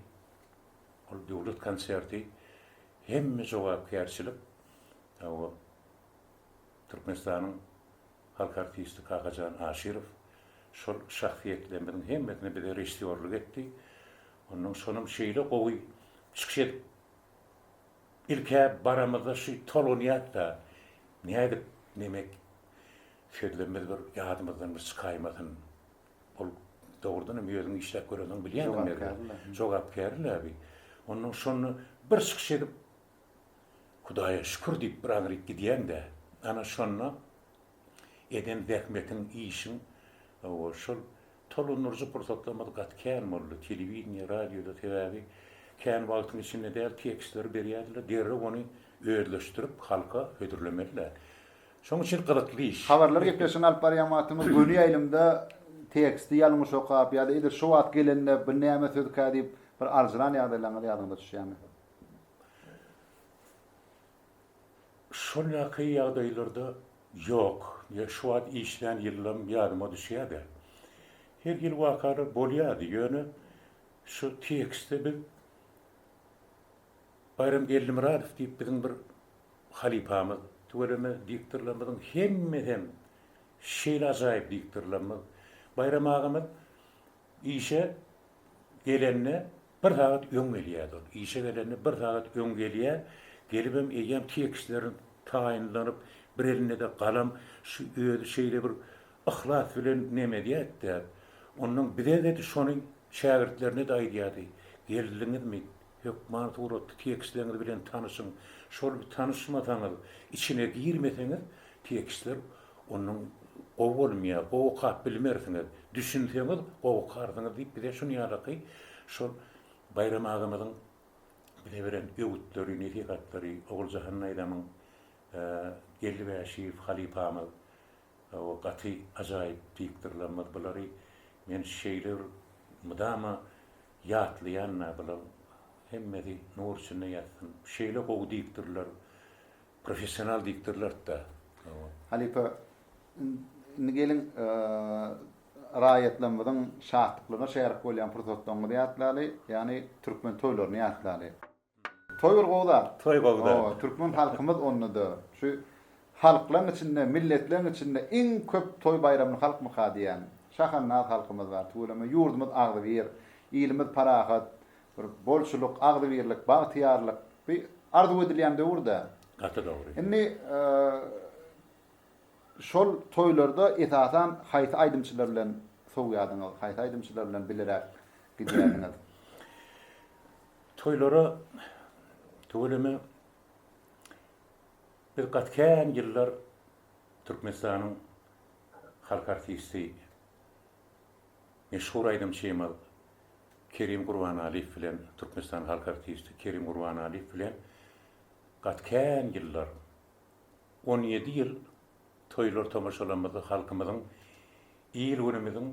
ol devlet konserti hemme jogapkärçilik. O Türkmenistan'ın halk artisti Kakacan Aşirov şol şahsiyetlerimizin hemmetine bir de rejissörlük etti. Onun sonum şeyle qowy çıkış edip ilke baramızda şu toloniyat da ne edip demek şöylemiz bir yadımızdan bir çıkaymasın. Ol doğrudan mı yözün işlep görüyorsun bilýändim merdi. Jogapkärli abi. Onun sonunu bir çıkış edip Hudaýa şükür diýip bir agryk gidýän de ana şonuna eden zähmetin işin o şol tolunurcu pursatlamady gatken boldy telewiziýa, radioda teräbi kän wagtyň içinde däl tekstler berýärler, derre onu öýerleşdirip halka hödürlemediler. Şoň üçin gyzykly iş. Habarlar gepleşen alyp barýanmatymyz göni ýaýlymda teksti ýalňyş okap ýa-da edir şu wagt gelende bir näme söýdük diýip bir arzulan ýagdaýlaryň ýadynda düşýärmi? Şol ýaky ýagdaýlarda yok. Ya şu wagt işden ýyllam ýadyma düşýärdi. Her ýyl wakary bolýardy. Ýöne şu teksti bir Bayram Gellimiradow diýip biziň bir halipamyz, töwereme diktorlarymyzyň hemme şeýle ajaýyp diktorlarymyz. Bayram agamy işe gelenne bir saat öň gelýärdi. İşe gelenne bir saat öň gelýär. Gelibem eýem tekstlerin taýinlanyp bir eline de galam şu şeýle bir ihlas bilen neme diýetdi. Onun bir de şonuň şägirtlerine de aýdýardy. Geldiňizmi? Yok, bana toğru tekstlerini bilen tanışın. Şol bir tanışmasanız, içine girmeseniz tekstler onun ovolmaya, ovukap bilmersiniz. Düşünseniz ovukarsınız deyip bir de şunu ýaly şol Bayram agymyzyň bile beren öwütleri, nesihatleri, Oguljahan Aýdamyň Gellibaşyw halipamyz, o gaty ajaýyp diktorlarymyz bulary men şeýler mudama ýatlaýanna bular hemmedi nur içinde yatsın. Şeýle gowy diktorlar, professional diktorlar da. Halipa gelin raýatlanmadan şahtlyklaryna şeýerlik bolýan pursatlaryny ýatlaly, ýani türkmen toýlaryny ýatlaly. Toý gowda. Toy gowda. Türkmen halkymyz onundy. Şu halklaryň içinde, milletleriň içinde en köp toy bayramyny halk mykadiýan. Şahannaat halkymyz bar. Töwereme ýurdumyz agdybyr, ilimiz parahat, bir bolçuluk, agdyberlik, bagtyarlyk bir arzu edilýän döwürde. Gaty dogry. Indi şol toýlarda esasan haýsy aýdymçylar bilen sowýadyňyz, haýsy aýdymçylar bilen bilerek gidýärdiňiz. Toylara töwereme bir gatken ýyllar Türkmenistanyň halk artisti meşhur aýdymçymyz Kerim Gurbanaliýew bilen Türkmenistan halk artisti Kerim Gurbanaliýew bilen gatken ýyllar 17 ýyl toýlar tamaşalamyzy halkymyzyň ýyl günümiziň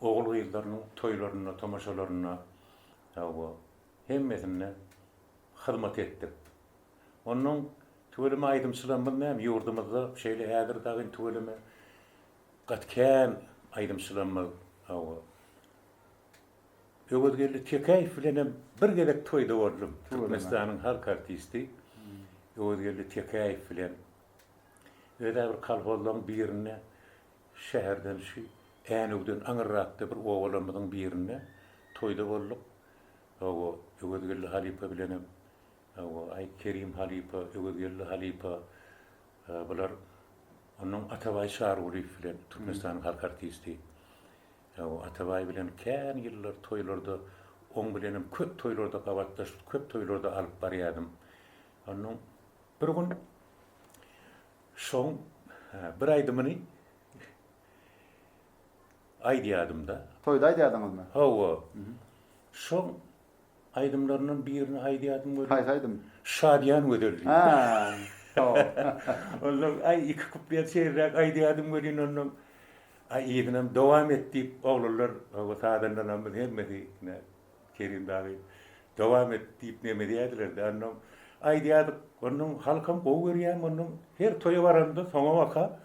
ogul gyzlarynyň toýlaryna, tamaşalaryna hemmesine hyzmat etdik. Onuň töwereme aýdymçylarymyz näme ýurdumyzda şeýle häzir dagyn töwereme gatken aýdymçylarymyz Öwürgelli Tekäýew bilen bir gelek toýda boldum. Türkmenistanyň halk artisti Öwürgelli Tekäýew bilen öýle bir kalhozlaryň birine şäherden şu Änügden aňyrakda bir owalamyzyň birine toýda bolduk. Öwürgelli Halipa bilen Ay Kerim Halipa, Öwürgelli Halipa bular onuň Atabaý Şaruliýew bilen Türkmenistanyň halk artisti Atabaý bilen kän ýyllar toýlarda oň bilenim köp toýlarda gawatlaşyp, köp toýlarda alyp barýardym. Onuň bir gün şoň bir aýdymyny aýdýardym da. Toýda aýdýardyňyzmy? Hawa. Şoň aýdymlarynyň birini aýdýardym. Haýsy aýdym? Şadiýan öderli. Ha. Onuň ay iki kuplet şeýrek aýdýardym görýän onuň ýygynym dowam etdi oglanlar, o sadanlarymyz hemmesi Kerim dağı devam et deyip neme diyediler de annem ay diyadık onun halkam kovu veriyem onun her toyu varanda sonra baka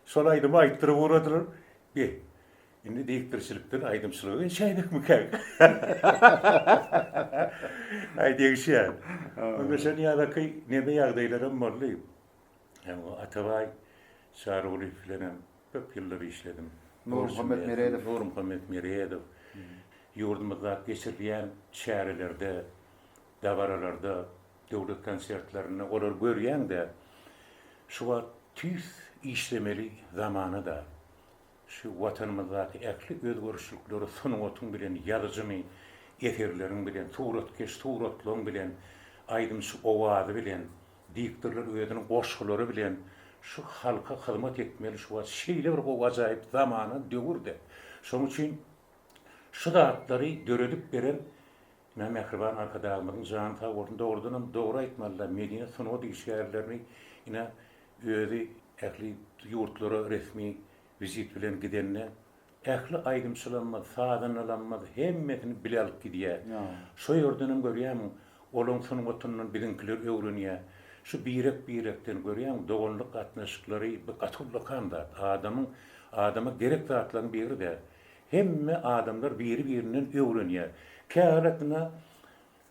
sol aydıma ayttırıp uğradılar bir şimdi deyiktirçilikten aydımçılığı şeydik mi kek ay deyişi yani mesela niyadaki neme yağdaylarım varlıyım yani o Atabay Sarıoğlu filan hep yılları işledim. Nur Muhammed Meredov. Nur Muhammed Meredov. Yurdumuzda geçirilen şehirlerde, davaralarda, devlet konsertlerinde olur görüyen de şu var tüz işlemeli zamanı da şu vatanımızdaki ekli özgürlükleri sunutun bilen yazıcımı eserlerin bilen suratlaryň bilen aydymçy owazy bilen diktirler özüniň goşguları bilen şu halka hyzmat etmeli şu var şeýle bir gajaýyp zamana döwürde. Şoň üçin şu datlary döredip beren Mehriban arkadaşlarymyň jan tawrunda ordanam dogry aýtmalylar. Medine sunuw diýişärlerini ina özü ähli ýurtlary resmi vizit bilen gidenne ähli aýdymçylanma, sadanlanma hemmesini bilýälik gidýär. Şo ýerden görýäm, olaň sunuwatynyň birinkiler öwrenýär. Şu birekden görýäm, dogonlyk gatnaşyklary bir gatulykanda adama gerek zatlaryň biri de hemme adamlar biri-birinden öwrenýär. Käratyna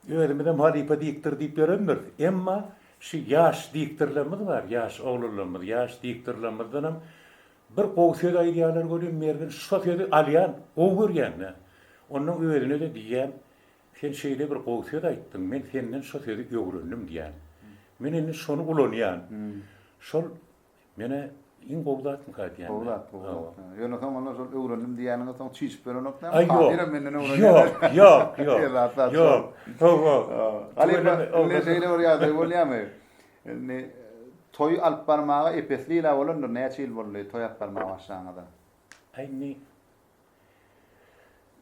özümizden halipa diktir diýip berenler. Emma şu ýaş diktirlerimiz var, ýaş oglanlarymyz, ýaş diktirlerimizden bir gowsy aýdýarlar görýän mergen şu sözi alýan, o görýän. Onuň özüne de diýen, sen şeýle bir gowsy aýtdyň, men senden şu sözi öwrendim diýen. Men indi şonu ulanýan. Şol mene in gowdatmy diýen. Gowdat. Ýöne soňra şol öwrendim diýeniňe soň çyçyp beren okda. Yok. Galiba ne şeýle bir ýa-da bolýarmy? Ne toy alyp barmagy epesliýle bolandyr, näçe ýyl boldy toy alyp barmagy başlanýanda? Aýny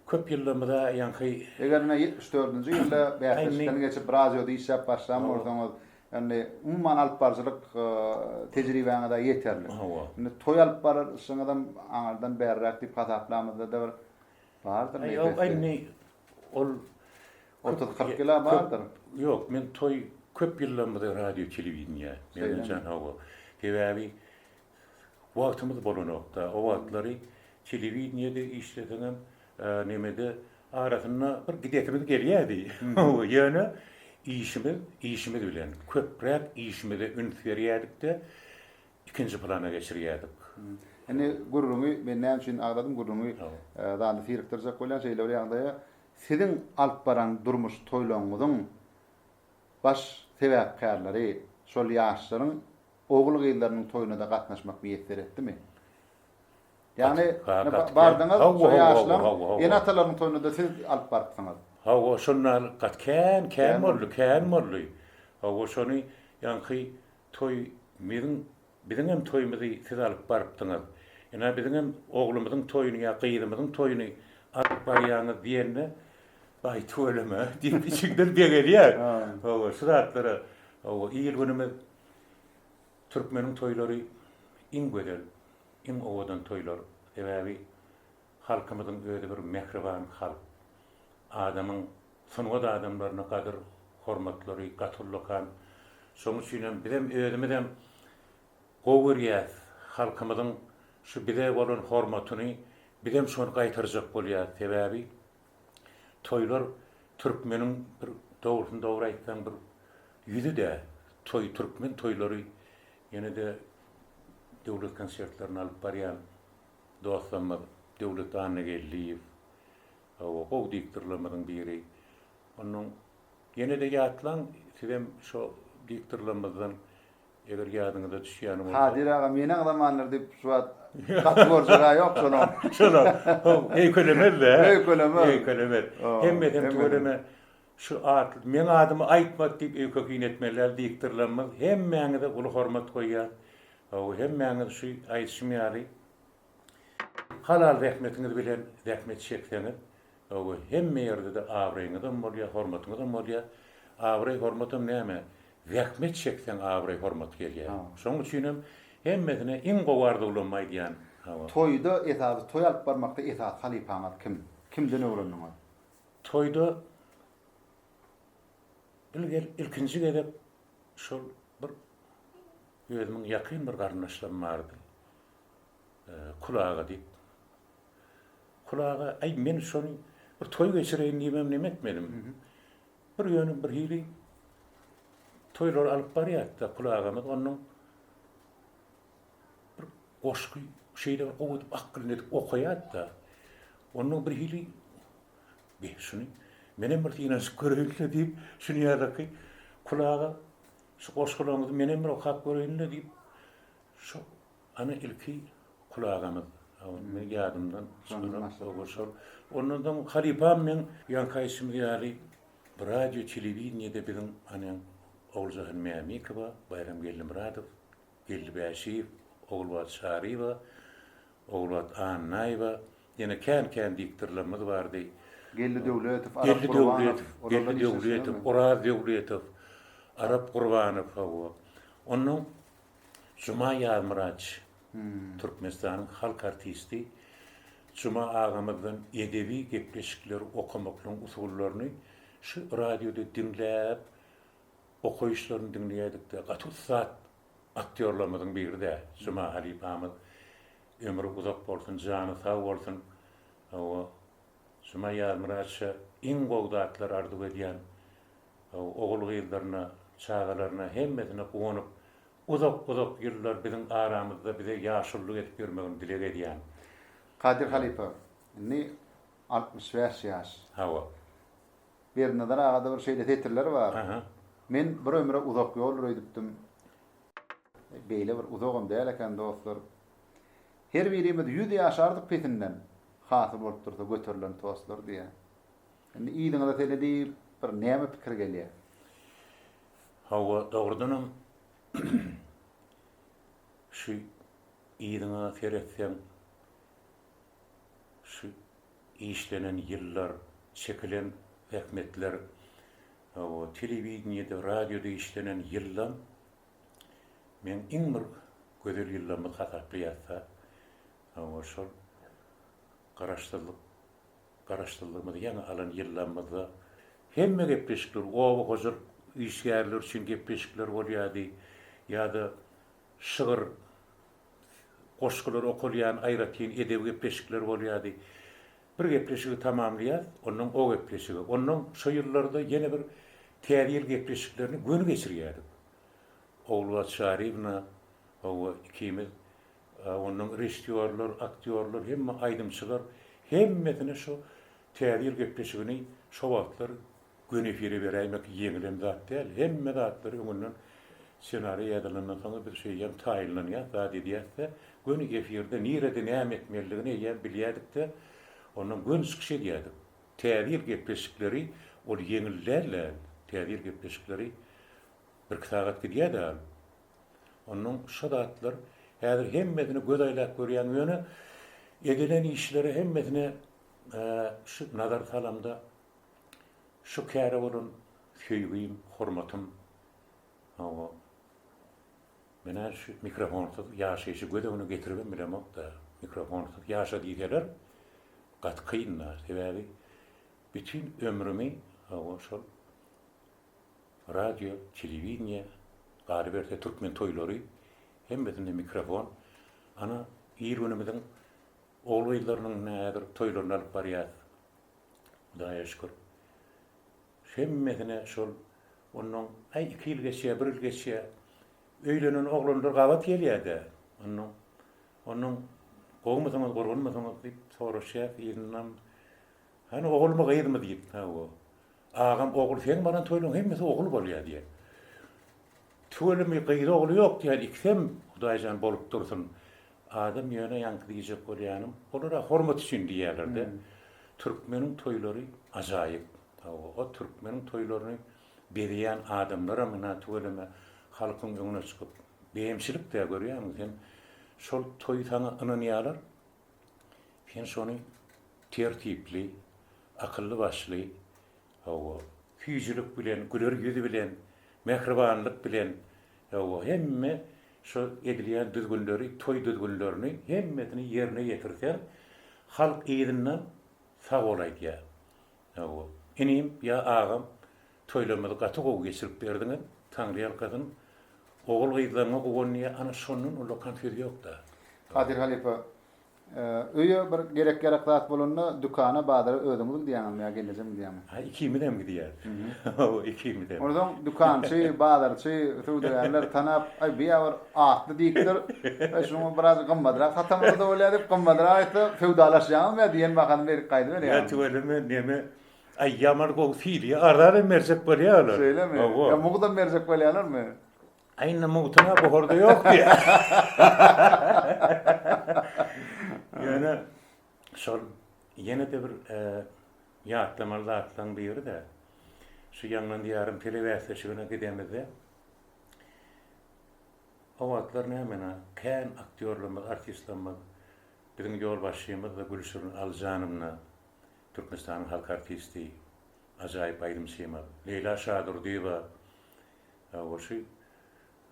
köp ýyllarymda ýanky Eger ne 74-nji ýylda bäsden geçip radioda iş ýap başlamy bolsaňyz, ýani umman alyp barjylyk tejribeňe da ýeterli. Indi toy alyp barşyňyzdan aňardan bärirak diýip hataplamyzda da bir bardyr. Aýny ol 30-40 ýyla bardyr. Yok, men toy köp ýyllarymda radio telewizionýa. Men jan hawa. Tebabi wagtymyz bolanokda, o wagtlary telewizionýada işlediňem nemede arasynda bir gidetimiz gelýärdi. Ýöne işimiz bilen köprek işimize ün berýärdik de ikinji plana geçirýärdik. Yani gururumy men näme üçin agdadım gururumy daňy firiktirjek bolan şeýler ýagdaýa sizin alyp baran durmuş toýlaryňyzyň baş sebäpkärleri şol ýaşlaryň ogul gyýlarynyň toýuna da gatnaşmak niýetleri etdimi? Yani bardyňyz şo ýaşlar ýene atalaryň toýuna da siz alyp bardyňyz. Hawa şonlar kän molly. Hawa şonu ýanky toy biziň hem toýumyzy siz alyp barypdyňyz. Ýa biziň oglumyzyň toýuny ýa gyýdymyzyň toýuny alyp barýanyz diýende bay toýlama diýip içinden begelýär. Hawa şu zatlara hawa ýyl günümiz türkmeniň toýlary iň gödel, iň owadan toýlar. Sebäbi halkymyzyň özü bir mehriban halk. Adamın sunuwa da adamlaryna gadyr hormatlary, gatullykan. Şoň üçin bizim özümizden gowurýar halkymyzyň şu bize bolan hormatyny bizim şonu gaýtarjak bolýar. Sebäbi toýlar türkmeniň bir dogrusynda dogry aýtsaň bir ýüzü de türkmen toýlary ýene de döwlet konsertlerini alyp barýan dostlarymyz döwlet Annegelliýew o diktirlemeden biri. Onun yine de yatlan sizem şu diktirlemeden eger ýadyňyza düşýän bolsa. Hadir aga meniň zamanlar diýip şu kategoriýa ýok şonu. Şonu. Eýkelemez de. Eýkelemez. Hemme töwereme şu at men adymy aýtmak diýip öýkökin etmeler diktirlemez. Hemmeňe de uly hormat goýýar. O hemmeňe şu aýtşymýary. Halal rahmetiniz bilen rahmet çekseňiz o hemme ýerde de awraýyňyzdan bolýar, hormatyňyzdan bolýar. Awraý hormatym näme? Rahmet çekseň awraý hormat gelýär. Şoň üçin hemmesine iň gowardy bolanmaý diýen. Toýda esasy toy alyp barmakda esas halipaňyz kim? Kimden öwrendiňiz? Toyda ilkinji gedip şol bir özümiň ýakyn bir garnaşlarym bardy. Kulağa diýip. Kulağa, ay men şonu bir toy geçireýin diýmem neme etmedim. Bir ýönüm bir hili toylar alyp barýardy da kulağymyz onuň bir goşky şeýle oýup aklyny edip okaýardy da. Onuň bir hili şunu menem bir ýene görüýünle diýip şunu ýardaky kulağa şu goşkulanyňy menem bir okap görüýünle diýip şu ana ilki kulağymyz men ýadymdan şol ondan halipam men ýankaýsym ýaly radio telewiziýede biziň anyň Oğulcan Mehmikova, Bayram Gellimradov, Gellibaşiýew, Oğulbat Şarywa, Oğulbat Annaýewa, ýene kän diktorlarymyz bardy. Gelli Döwletow, Oraz Döwletow, Arap Gurbanow. Onuň Juma Ýalmyraç, Türkmenistanyň halk artisti, Juma agamyzdan edebi gepleşikler okumaklaryň usullaryny şu radioda dinläp, okuyuşlaryny dinleýärdik-de, gaty saat aktyorlarymyzyň biride, Juma halipamyz, ömrü uzak bolsun, jany sag bolsun. Juma Ýalmyraça iň gowdatlar arzuw edýän oğul gyýlaryna, çağalaryna hemmesine gowunyp uzak ýyllar biziň aramyzda bize ýaşullyk edip bermegini dilek edýän. Kadir Halipa, ni 65 ýaş. Hawa. Bernadar agada bir şeýle tetirler bar. Men bir ömre uzak ýol ýürüdipdim. Beýle bir uzagam däl eken dostlar. Her birimiz 100 ýaşardyk petinden hasy bolup dursa göterilen tostlar diýe. Indi ýylyňyza teledi bir näme pikir gelýär? Hawa dogrudanam şu ýylyňa feretsem şu işlenen ýyllar, çekilen häkmetler, o telewiziýede, radioda işlenen ýyllar men iň bir gözel ýyllarmy hataplayatsa, o şol garaşdyrlygymyzy ýa-ni alan ýyllarymyzda hemme gepleşikler, owa hozir işgärler üçin gepleşikler bolýardy, ýa-da şygyr goşgular okulýan, aýratýan edebi gepleşikler bolýardy. Bir gepleşigi tamamlaýar, onuň o gepleşigi. Onuň şu ýyllarda ýene bir täzir gepleşiklerini göni geçirýärdi. Oğulbat Şarywna, o ikimiz, onuň rejissýorlar, aktyorlar, hemme aýdymçylar, hemmesine şu täzir gepleşigini şu wagtlar göni efire berýärmek ýeňilen zat däl. Hemme zatlar öňünden senariýa ýazylandan soň bir şey ýa taýinlanýar, zat edýärse, göni efirde nirede näme etmeligini ýa bilýärdik-de, onuň gön çykyş edýärdi. Täzir gepleşikleri ol ýeňillerle, täzir gepleşikleri bir sagat gidýärdi. Onuň şu zatlar häzir hemmesini göz aýlap görýän ýöne edilen işleri hemmesine şu nazar salamda şu käre bolan söýgüýüm, hormatym, mena şu mikrofonsuz ýaşaýyşy gödegini getiribem bilemok da, mikrofonsuz ýaşa diýerler, gat kynna, sebäbi bütün ömrümi şol radio, telewiziýa, gariberte türkmen toýlary, hemmesinde mikrofon, ana ýerimiziň oğul ýyllarynyň nädir toýlaryny alyp barýar. Hudaýa şükür. Hemmesine şol onuň 2 ýyl geçýär, 1 ýyl geçýär. Öýlenen oglanlar gabat gelýärdi. Onuň gowmysyňyz, gorgunmasyňyz diýip soraşýar, ýygynyň hani oğulma gaýdymy diýip, agam oğul sen baran toýlaryň hemmesi oğul bolýar diýär. Töwelimi gaýdy oğul ýok diýär, iksem Hudaýjan bolup dursun. Adam ýöne ýanky diýjek bolýanym, olara hormat üçin diýerler-de. Türkmeniň toýlary ajaýyp. O Türkmeniň toýlaryny berýän adamlara mena töwelime halkyň öňüne çykyp beýimçilik de görýärmiň sen. Şol toý sana ynanýarlar. Sen şonu tertipli, akylly başly, küýjülük bilen, güler ýüzi bilen, mehribanlyk bilen, hemme şu edilýän düzgünleri, toý düzgünlerini hemmesini ýerine ýetirsen, halk ýerinden sag bolaýdy ýa. Inim ýa agam toylamada gaty gowy geçirip berdiňiz. Taňryýal kadyn ogul gyzlaryna gowunýa ana şonun o lokantýer ýokda. Kadir Halifa, öýe bir gerek zat bolanda dükana badary ödüňiz diýäňem ýa geleceğim diýäňem. Ha, ikimidem gidýär. O ikimidem. Ondan dükançy, badarçy, söwdägärler tanap, ay bir atly diýipdir. Şunu biraz gymmadyrak satamada bolýar, gymmadyrak aýtdy, feodalaşýan we diýen bakan berik gaýdy ber Ya tuvaleme neme ayyamar go fiili arada mercek bolýarlar. Söyleme. Ya muğdan mercek bolýarlarmy? Ayna muğtana bu horda yok diye. Yani şol yine de bir ýatlamalar atlan biri de şu ýanlan diýarym telewizýona gidemizde o wagtlar näme kän aktýorlarymyz, artistlerimiz bizim ýol başçymyz we Gülşürün Aljanymna Türkmenistanyň halk artisti ajaýyp aýdymsyma Leyla Şadur diýip o şu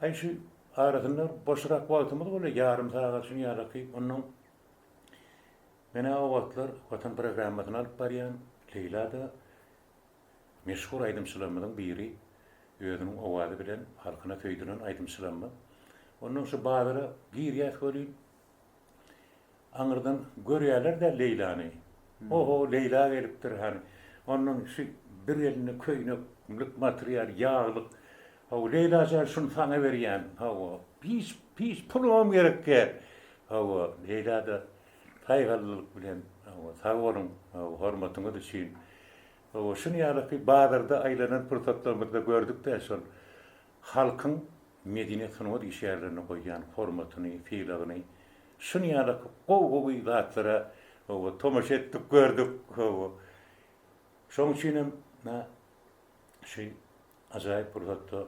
Ayşe arasında boşrak wagtymyz bolar ýarym sagat şunu ýarakyp onuň mena o wagtlar watan programmasyny alyp barýan Leyla da meşhur aýdymçylarymyň biri özüniň owady bilen halkyna töýdüren aýdymçylarmy onuň şu badary girýär bolýar aňyrdan görýärler de Leylany oho Leyla gelipdir hani onuň şu bir elini köýneklik material ýağlyk o Leyla şunu sana berýän o pis pulum gerekkä o Leyla da taýgallyk bilen o sag bolun hormatyňyz üçin o şunu ýalyp badarda aýlanan pursatlarymyzda gördük de şol halkyň medeniýet sunumy işgärlerini goýýan formatyny, fiýlagyny şunu ýalyp gowy zatlara o tomaş etdik gördük o şoň üçin şey ajaýyp pursatda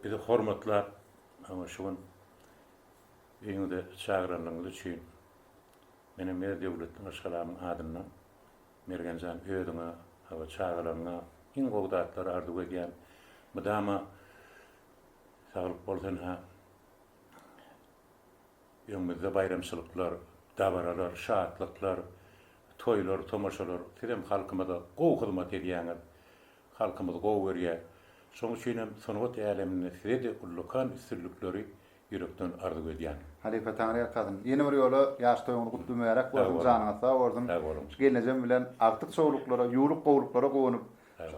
bizi hormatlar ama şuň öňünde çagranyňyz üçin menem döwletiniň başgalarymyň adyndan Mergenjan öýdüňe hawa çagranyňa iň gowdatlar arzuw edýän mudama saglyk bolsun ha ýöňümizde bayramçylyklar, dabaralar, şahatlyklar, toýlar, tomaşalar, kirem halkymyza gowy hyzmat edýäňler, halkymyz gowy berýär. Şoň üçin hem sanat ýaleminde sirede ullukan üstünlikleri ýürekden arzuw edýän. Halifa Taňryýal kadyn. Ýene bir ýola ýaş toýuny gutlamak bolsun janyňyza bolsun. Geleceğim bilen artyk soğuluklara, ýuruk gowluklara gowunyp,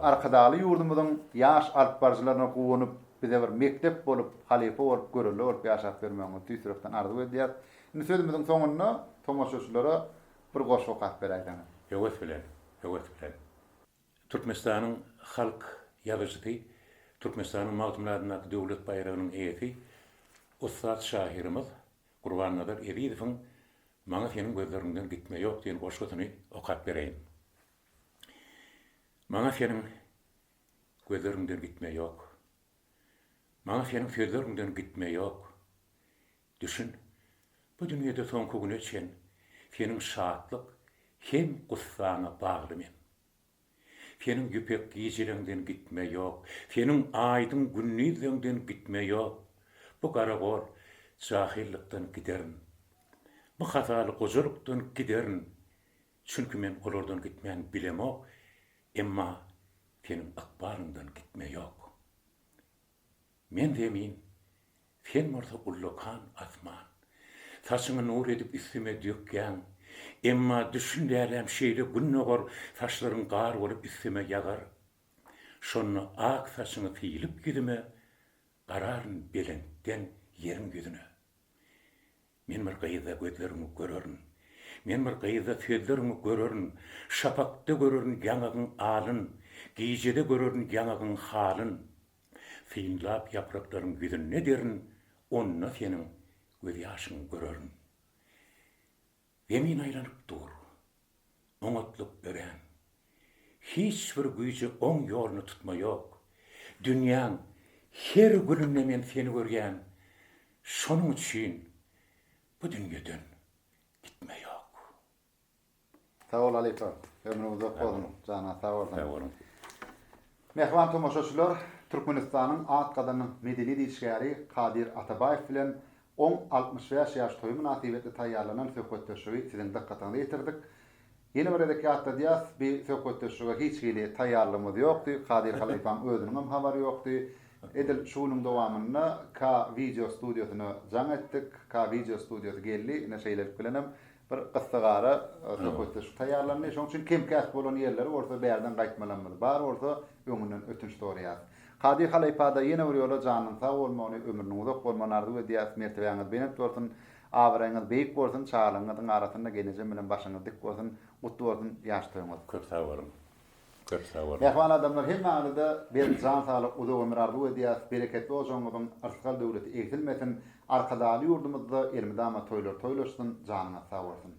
arkadaly ýurdumyzyň ýaş alp barjylaryna gowunyp, bize bir mektep bolup, halifa bolup görüldü, bolup ýaşap bermäňi tüýsürekden arzuw edýär. Indi sözümizin soňuna tomaşaçylara bir goş wagt beräýän. Ýewet bilen. Türkmenistanyň halk ýazyjy Türkmenistanyň magdumlaryna döwlet bayrağynyň eýeti Ustad şahirimiz Gurban Nadar Eriýewiň maňa senin gözlerinden gitme ýok diýen goşgutyny okap bereýin. Maňa senin gözlerinden gitme ýok. Maňa senin sözlerinden gitme ýok. Düşün, bu dünýede soňky gün öçen senin şatlyk hem gussana baglymen. Senin yüpek giýjilerinden gitme ýok. Senin aýdyň günnizlerinden gitme ýok. Bu garagor jahillikden giderin. Bu hataly gojulukdan giderin. Çünki men olardan gitmän bilemok, emma senin akbaryndan gitme ýok. Men demin, sen morda ullukan asman, taşyny nur edip üstüme dökýän, emma düşündäýärem şeýle günnogor taşlaryň gar bolup üstüme ýagar. Şonu ak taşyny fiýilip gidime, gararyn belentden yerin gözüne. Men bir gaýda gözlerimi görürün, men bir gaýda sözlerimi görürün, şapakda görürün ýaňagyň alyn, giýjede görürün ýaňagyň halyn. Fiýinlap ýapraklaryň gözüne derin, onna senin göz ýaşyň görürün. Emin aýlanyp dur, oňatlyk beren. Hiç bir güýje oň ýoluny tutma ýok. Dünýäň her gününde men seni görýän. Şonuň üçin bu dünýeden gitme ýok. Sağ ol Halifa. Ömrüňiz uzak bolsun. Jana sağ ol. Sağ olun. Mehman tomaşaçylar, Türkmenistanyň at gadanyň medeni işgäri Kadir Atabayew bilen 10-65 ýaş toýu münasibetli taýýarlanan söhbetdeşigi siziň dikkatiňize ýetirdik. Yeni bir edekatda diýas, bir söhbetdeşige hiç gili taýýarlygymyz ýokdy. Kadir Halypaň özüniň hem habary ýokdy. Edil şunun dowamyny K video studiosyna jaň etdik. K video studiosy geldi. Ine şeýler bilenem. Bir gysgara söhbetdeş taýýarlandy. Şoň üçin kemkäs bolan ýerleri orta bärden gaýtmalanmaly. Bar orta öňünden ötünç doğraýar. Kadir Halypada ýene bir ýola janyň sag bolmagy, ömrüniň uzak bolmagy arzu edýär. Mertebeňiz benet bolsun, awaryňyz beýik bolsun, çağlaryňyzyň arasynda geleceğim bilen başyňyz dik bolsun, gutly bolsun, ýaşdygyňyz. Köp sag bolun. Köp sag bolun. Ähwal adamlar hemme arada bir jan saglyk uzak ömür arzu edýär. Bereketli boljaňyzyň arskal döwleti egilmesin. Arkadaly ýurdumyzda elmidama toýlar toýlaşsyn, janyňyz sag bolsun.